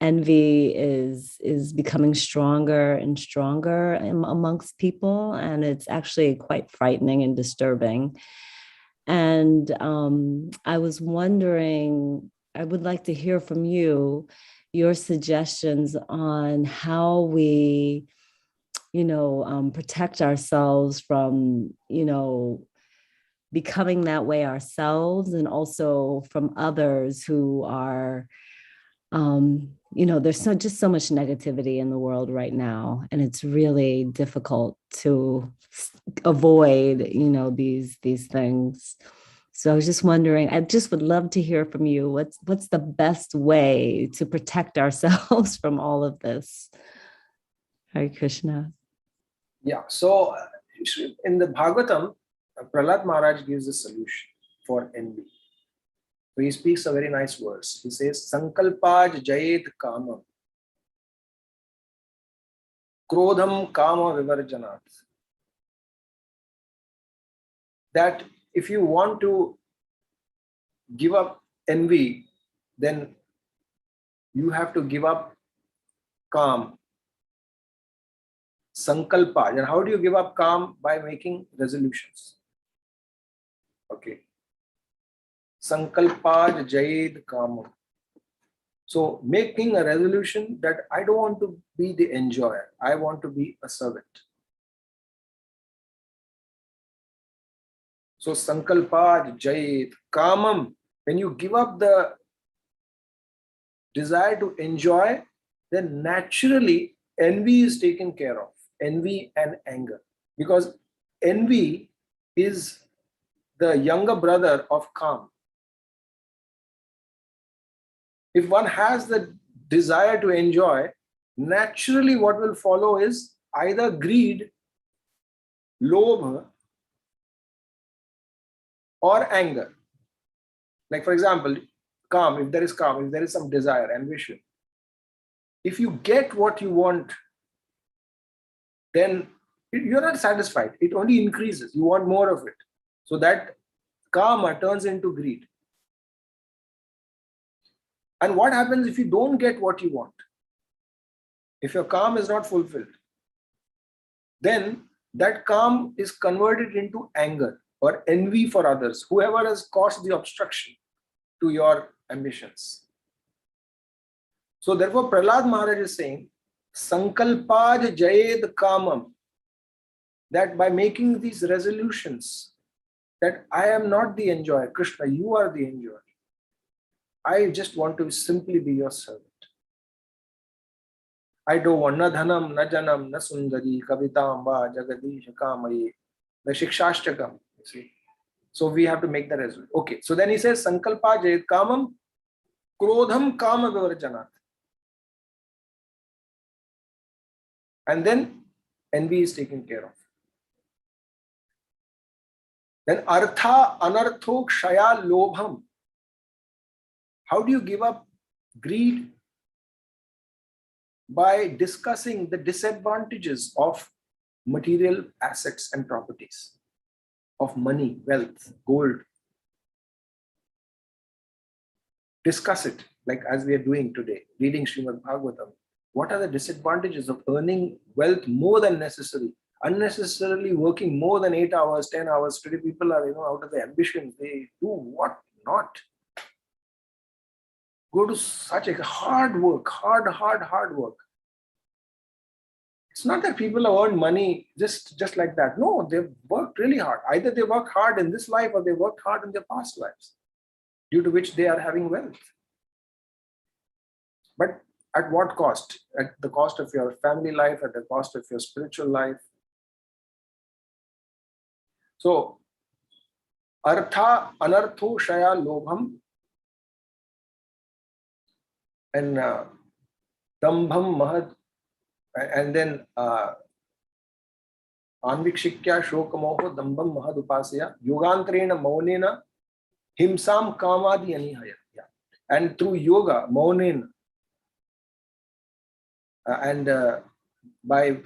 envy is becoming stronger and stronger amongst people, and it's actually quite frightening and disturbing. And I was wondering, I would like to hear from you your suggestions on how we, protect ourselves from, becoming that way ourselves, and also from others who are, there's just so much negativity in the world right now, and it's really difficult to avoid, these things. So I was just wondering, I just would love to hear from you. What's the best way to protect ourselves from all of this? Hare Krishna. Yeah, so in the Bhagavatam, Prahlad Maharaj gives a solution for envy. So he speaks a very nice verse. He says, Sankalpaj jayet kamam, krodham kama vivarjanat. That if you want to give up envy, then you have to give up calm. Sankalpaj. And how do you give up calm? By making resolutions. Okay. Sankalpaj jayed kamam. So making a resolution that I don't want to be the enjoyer. I want to be a servant. So sankalpaj jayed kamam. When you give up the desire to enjoy, then naturally envy is taken care of. Envy and anger. Because envy is the younger brother of calm. If one has the desire to enjoy, naturally what will follow is either greed, lobha, or anger. Like for example, calm, if there is some desire, ambition. If you get what you want, then you're not satisfied. It only increases. You want more of it. So that karma turns into greed. And what happens if you don't get what you want? If your calm is not fulfilled, then that calm is converted into anger or envy for others, whoever has caused the obstruction to your ambitions. So therefore Prahlad Maharaj is saying, Sankalpaj jayed kamam, that by making these resolutions, that I am not the enjoyer, Krishna, you are the enjoyer. I just want to simply be your servant. I don't want na dhanam, na janam, na sundari, kavitamba, jagadish, kamayi, the shikshashtakam, you see. So we have to make the resolution. Okay, so then he says, Sankalpa jayet kamam, krodham kama vivarjanat. And then envy is taken care of. Then artha anartho kshaya lobham. How do you give up greed? By discussing the disadvantages of material assets and properties, of money, wealth, gold. Discuss it, like as we are doing today, reading Srimad Bhagavatam. What are the disadvantages of earning wealth more than necessary, unnecessarily working more than 8 hours, 10 hours? Today people are, out of their ambition, they do what not. Go to such a hard work, hard work. It's not that people have earned money just like that. No, they've worked really hard. Either they work hard in this life or they worked hard in their past lives, due to which they are having wealth. But at what cost? At the cost of your family life, at the cost of your spiritual life. So, artha anartho shaya lobham and dambham mahad, and then anvikshikya shokamoho dambham mahad upasya yogantrena maunena himsam kamadi anihaya. Yeah. And through yoga, maunena, and by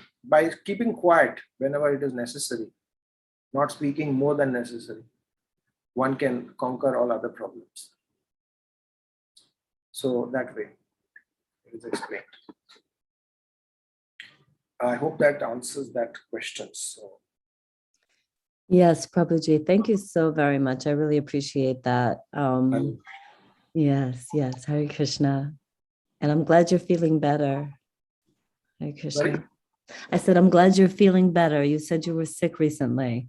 keeping quiet whenever it is necessary, not speaking more than necessary, one can conquer all other problems. So that way it is explained. I hope that answers that question. So Yes, Prabhuji, thank you so very much. I really appreciate that. Yes, Hare Krishna. And I'm glad you're feeling better. Hare Krishna. Sorry? I said, I'm glad you're feeling better. You said you were sick recently.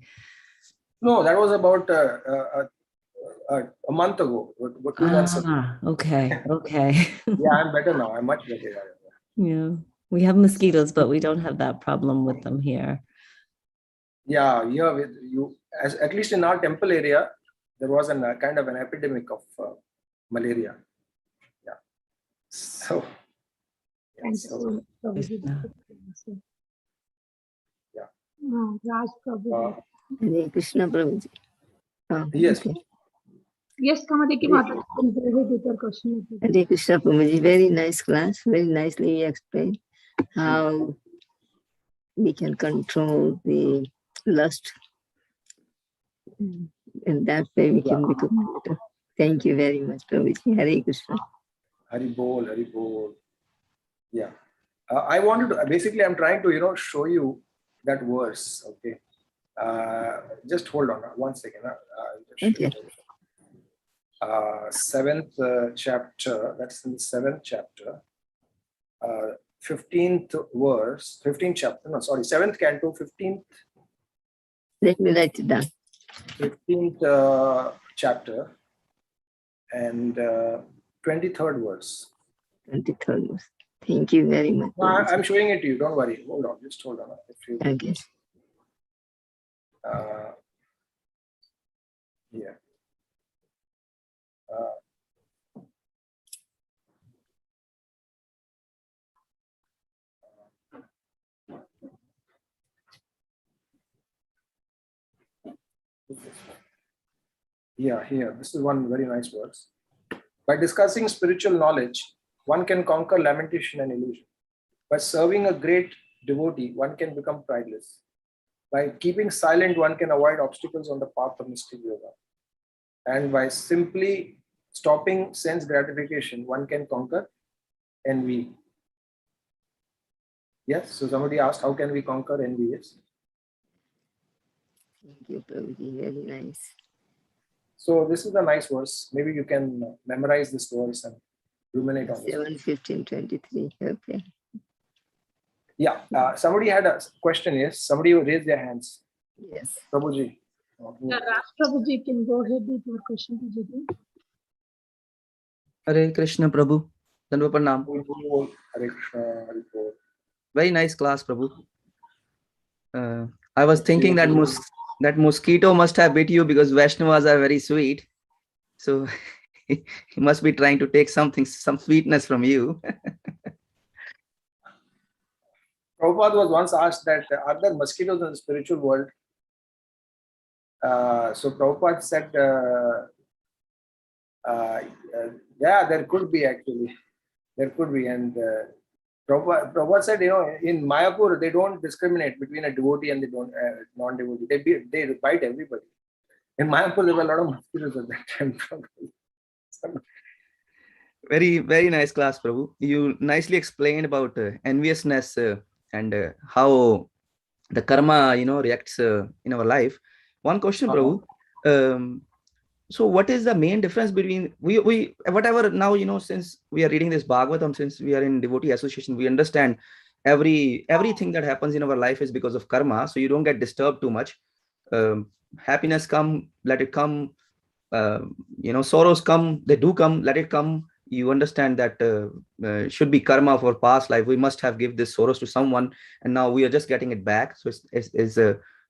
no, that was about a month ago, 2 months ago. Okay. Yeah, I'm better now. I'm much better. Yeah, we have mosquitoes, but we don't have that problem with them here. Yeah, with you, at least in our temple area, there was a kind of an epidemic of malaria. Yeah. So. Yeah. Raj Prabhuji. Hare Krishna prabhuji. Yes. Okay. Yes, Kamadiki Mata. With your question. Hare Krishna prabhuji. Very nice class. Very nicely explained how we can control the lust. And that way we can become better. Thank you very much, Prabhuji. Hare Krishna. Hari Bol, Hari Bol. Yeah. I wanted to, basically I'm trying to, show you that verse. Okay. Just hold on 1 second. Okay. 7th chapter, that's in the 7th chapter. 15th verse, 15th chapter, 7th canto, 15th. Let me write it down. 15th chapter and 23rd verse. 23rd verse. Thank you very much. No, I'm showing it to you. Don't worry. Hold on. Just hold on. Okay. Yeah. Yeah, here. This is one very nice verse. By discussing spiritual knowledge, one can conquer lamentation and illusion. By serving a great devotee, one can become prideless. By keeping silent, one can avoid obstacles on the path of mystic yoga. And by simply stopping sense gratification, one can conquer envy. Yes, so somebody asked, how can we conquer envy? Yes. Thank you, Prabhuji. Very nice. So this is a nice verse. Maybe you can memorize this verse and ruminate on it. 7:15:23. Okay. Yeah. Somebody had a question. Yes. Somebody raised their hands. Yes. Prabhuji. Raj Prabhuji can go ahead with your question. Hare Krishna Prabhu. Dandavat pranam. Hare Krishna. Hare Krishna. Very nice class, Prabhu. I was thinking that mosquito must have bit you because Vaishnavas are very sweet. So he must be trying to take some sweetness from you. Prabhupada was once asked that, are there mosquitoes in the spiritual world? So Prabhupada said, yeah, there could be actually. There could be. And Prabhupada said, in Mayapur, they don't discriminate between a devotee and the non-devotee. They bite everybody. In Mayapur, there were a lot of mosquitoes at that time. Very, very nice class, Prabhu. You nicely explained about enviousness and how the karma, reacts in our life. One question, Prabhu. So what is the main difference between we whatever now, since we are reading this Bhagavatam, since we are in devotee association, we understand everything that happens in our life is because of karma, so you don't get disturbed too much. Happiness come, let it come. Sorrows come, they do come, let it come. You understand that should be karma for past life. We must have give this sorrows to someone, and now we are just getting it back. So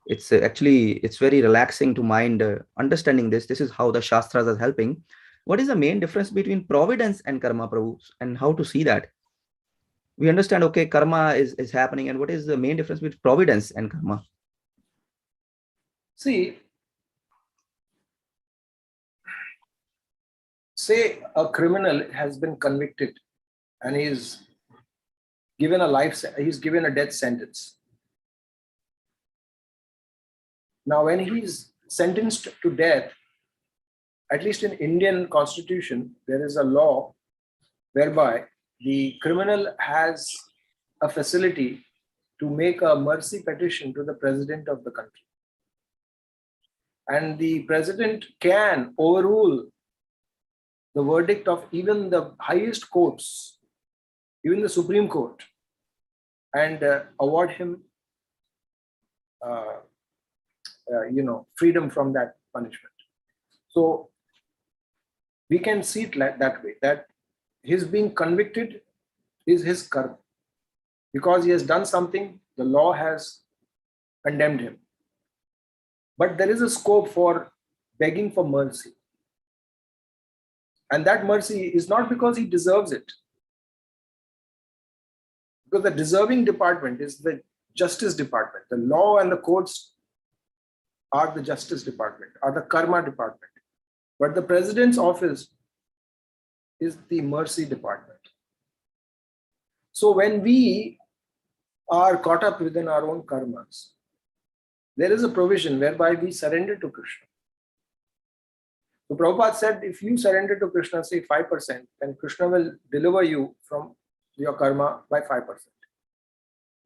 it's actually it's very relaxing to mind understanding this. This is how the shastras are helping. What is the main difference between providence and karma, Prabhu, and how to see that? We understand, okay, karma is happening, and what is the main difference between providence and karma? See, say a criminal has been convicted and he's given a death sentence. Now, when he's sentenced to death, at least in Indian constitution, there is a law whereby the criminal has a facility to make a mercy petition to the president of the country. And the president can overrule the verdict of even the highest courts, even the Supreme Court, and award him freedom from that punishment. So we can see it like that way, that his being convicted is his karma. Because he has done something, the law has condemned him. But there is a scope for begging for mercy. And that mercy is not because he deserves it. Because the deserving department is the justice department. The law and the courts are the justice department, are the karma department. But the president's office is the mercy department. So when we are caught up within our own karmas, there is a provision whereby we surrender to Krishna. So Prabhupada said, if you surrender to Krishna, say 5%, then Krishna will deliver you from your karma by 5%.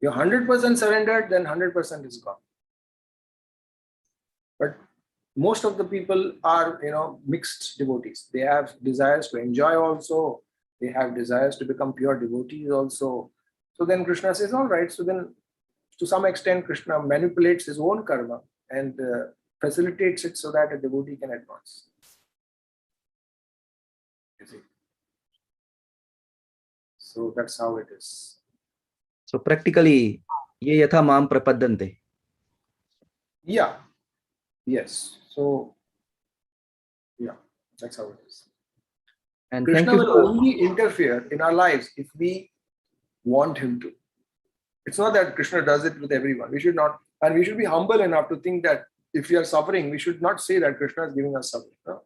You're 100% surrendered, then 100% is gone. But most of the people are, mixed devotees. They have desires to enjoy also. They have desires to become pure devotees also. So then Krishna says, all right. So then to some extent, Krishna manipulates his own karma and facilitates it so that a devotee can advance. You see? So that's how it is. So practically, ye yatha mam prapaddante. Yeah. Yes. So, yeah, that's how it is. And Krishna thank you will only interfere in our lives if we want him to. It's not that Krishna does it with everyone. We should not, and we should be humble enough to think that if we are suffering, we should not say that Krishna is giving us suffering. No?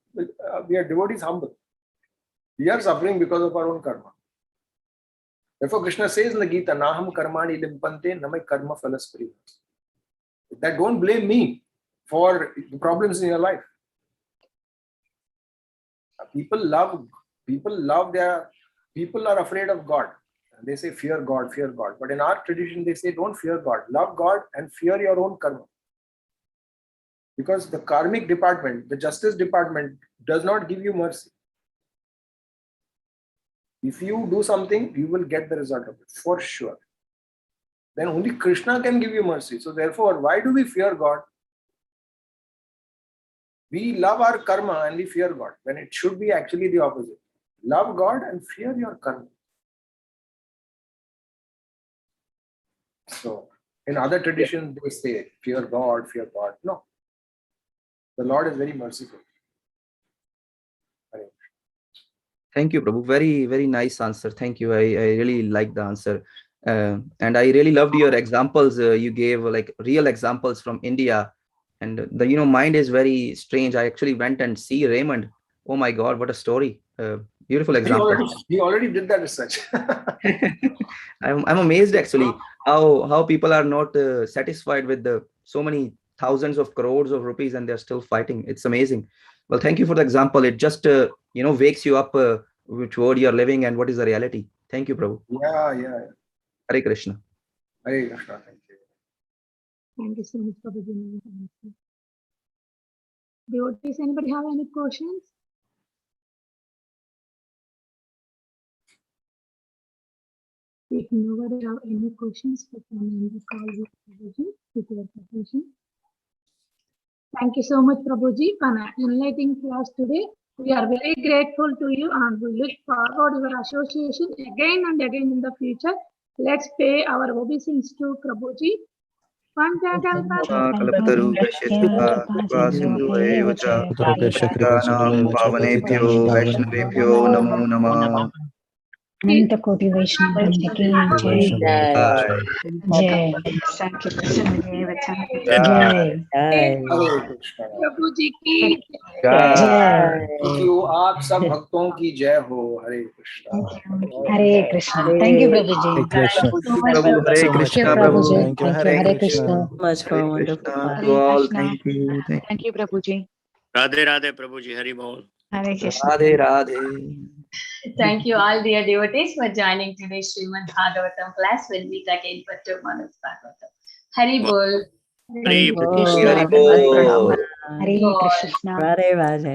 We are devotees humble. We are suffering because of our own karma. Therefore, Krishna says in the Gita, Naham karmani limpante namai karma phalas. That don't blame me for the problems in your life. People are afraid of God. They say fear God, fear God. But in our tradition, they say don't fear God. Love God and fear your own karma. Because the karmic department, the justice department, does not give you mercy. If you do something, you will get the result of it, for sure. Then only Krishna can give you mercy. So therefore, why do we fear God? We love our karma and we fear God, when it should be actually the opposite. Love God and fear your karma. So, in other traditions, they say, fear God, fear God. No. The Lord is very merciful. Thank you, Prabhu. Very, very nice answer. Thank you. I really like the answer. And I really loved your examples. You gave like real examples from India. And the mind is very strange. I actually went and see Raymond. Oh my God, what a story. Beautiful example. He already did that research. I'm amazed actually how people are not satisfied with the so many thousands of crores of rupees and they're still fighting. It's amazing. Well, thank you for the example. It just wakes you up which world you're living and what is the reality. Thank you, Prabhu. Yeah. Hare Krishna. Hare Krishna. Thank you. Thank you so much for the answer. Devotees, anybody have any questions? If nobody have any questions, we can end the call with Prabhuji with your permission. Thank you so much, Prabhuji, for an enlightening class today. We are very grateful to you and we look forward to your association again and again in the future. Let's pay our obeisance to Prabhuji. पावनेभ्यो वैष्णवेभ्यो नमो नमः अनंत कोटि वैष्णव वृंद की जय जय प्रभुजी की thank you आप सब भक्तों की जय हो हरे कृष्णा थैंक यू प्रभु जी प्रभु हरे कृष्णा प्रभु thank you Hare Krishna Much for a wonderful class. to all thank you thank you प्रभु जी राधे राधे प्रभु जी हरि बोल Hare Krishna Radhe Radhe Thank you all dear devotees for joining today's Srimad Bhagavatam class. We'll meet again for tomorrow's Bhagavatam. Hari Bol. Hari Bol Hare Krishna Radhe Radhe.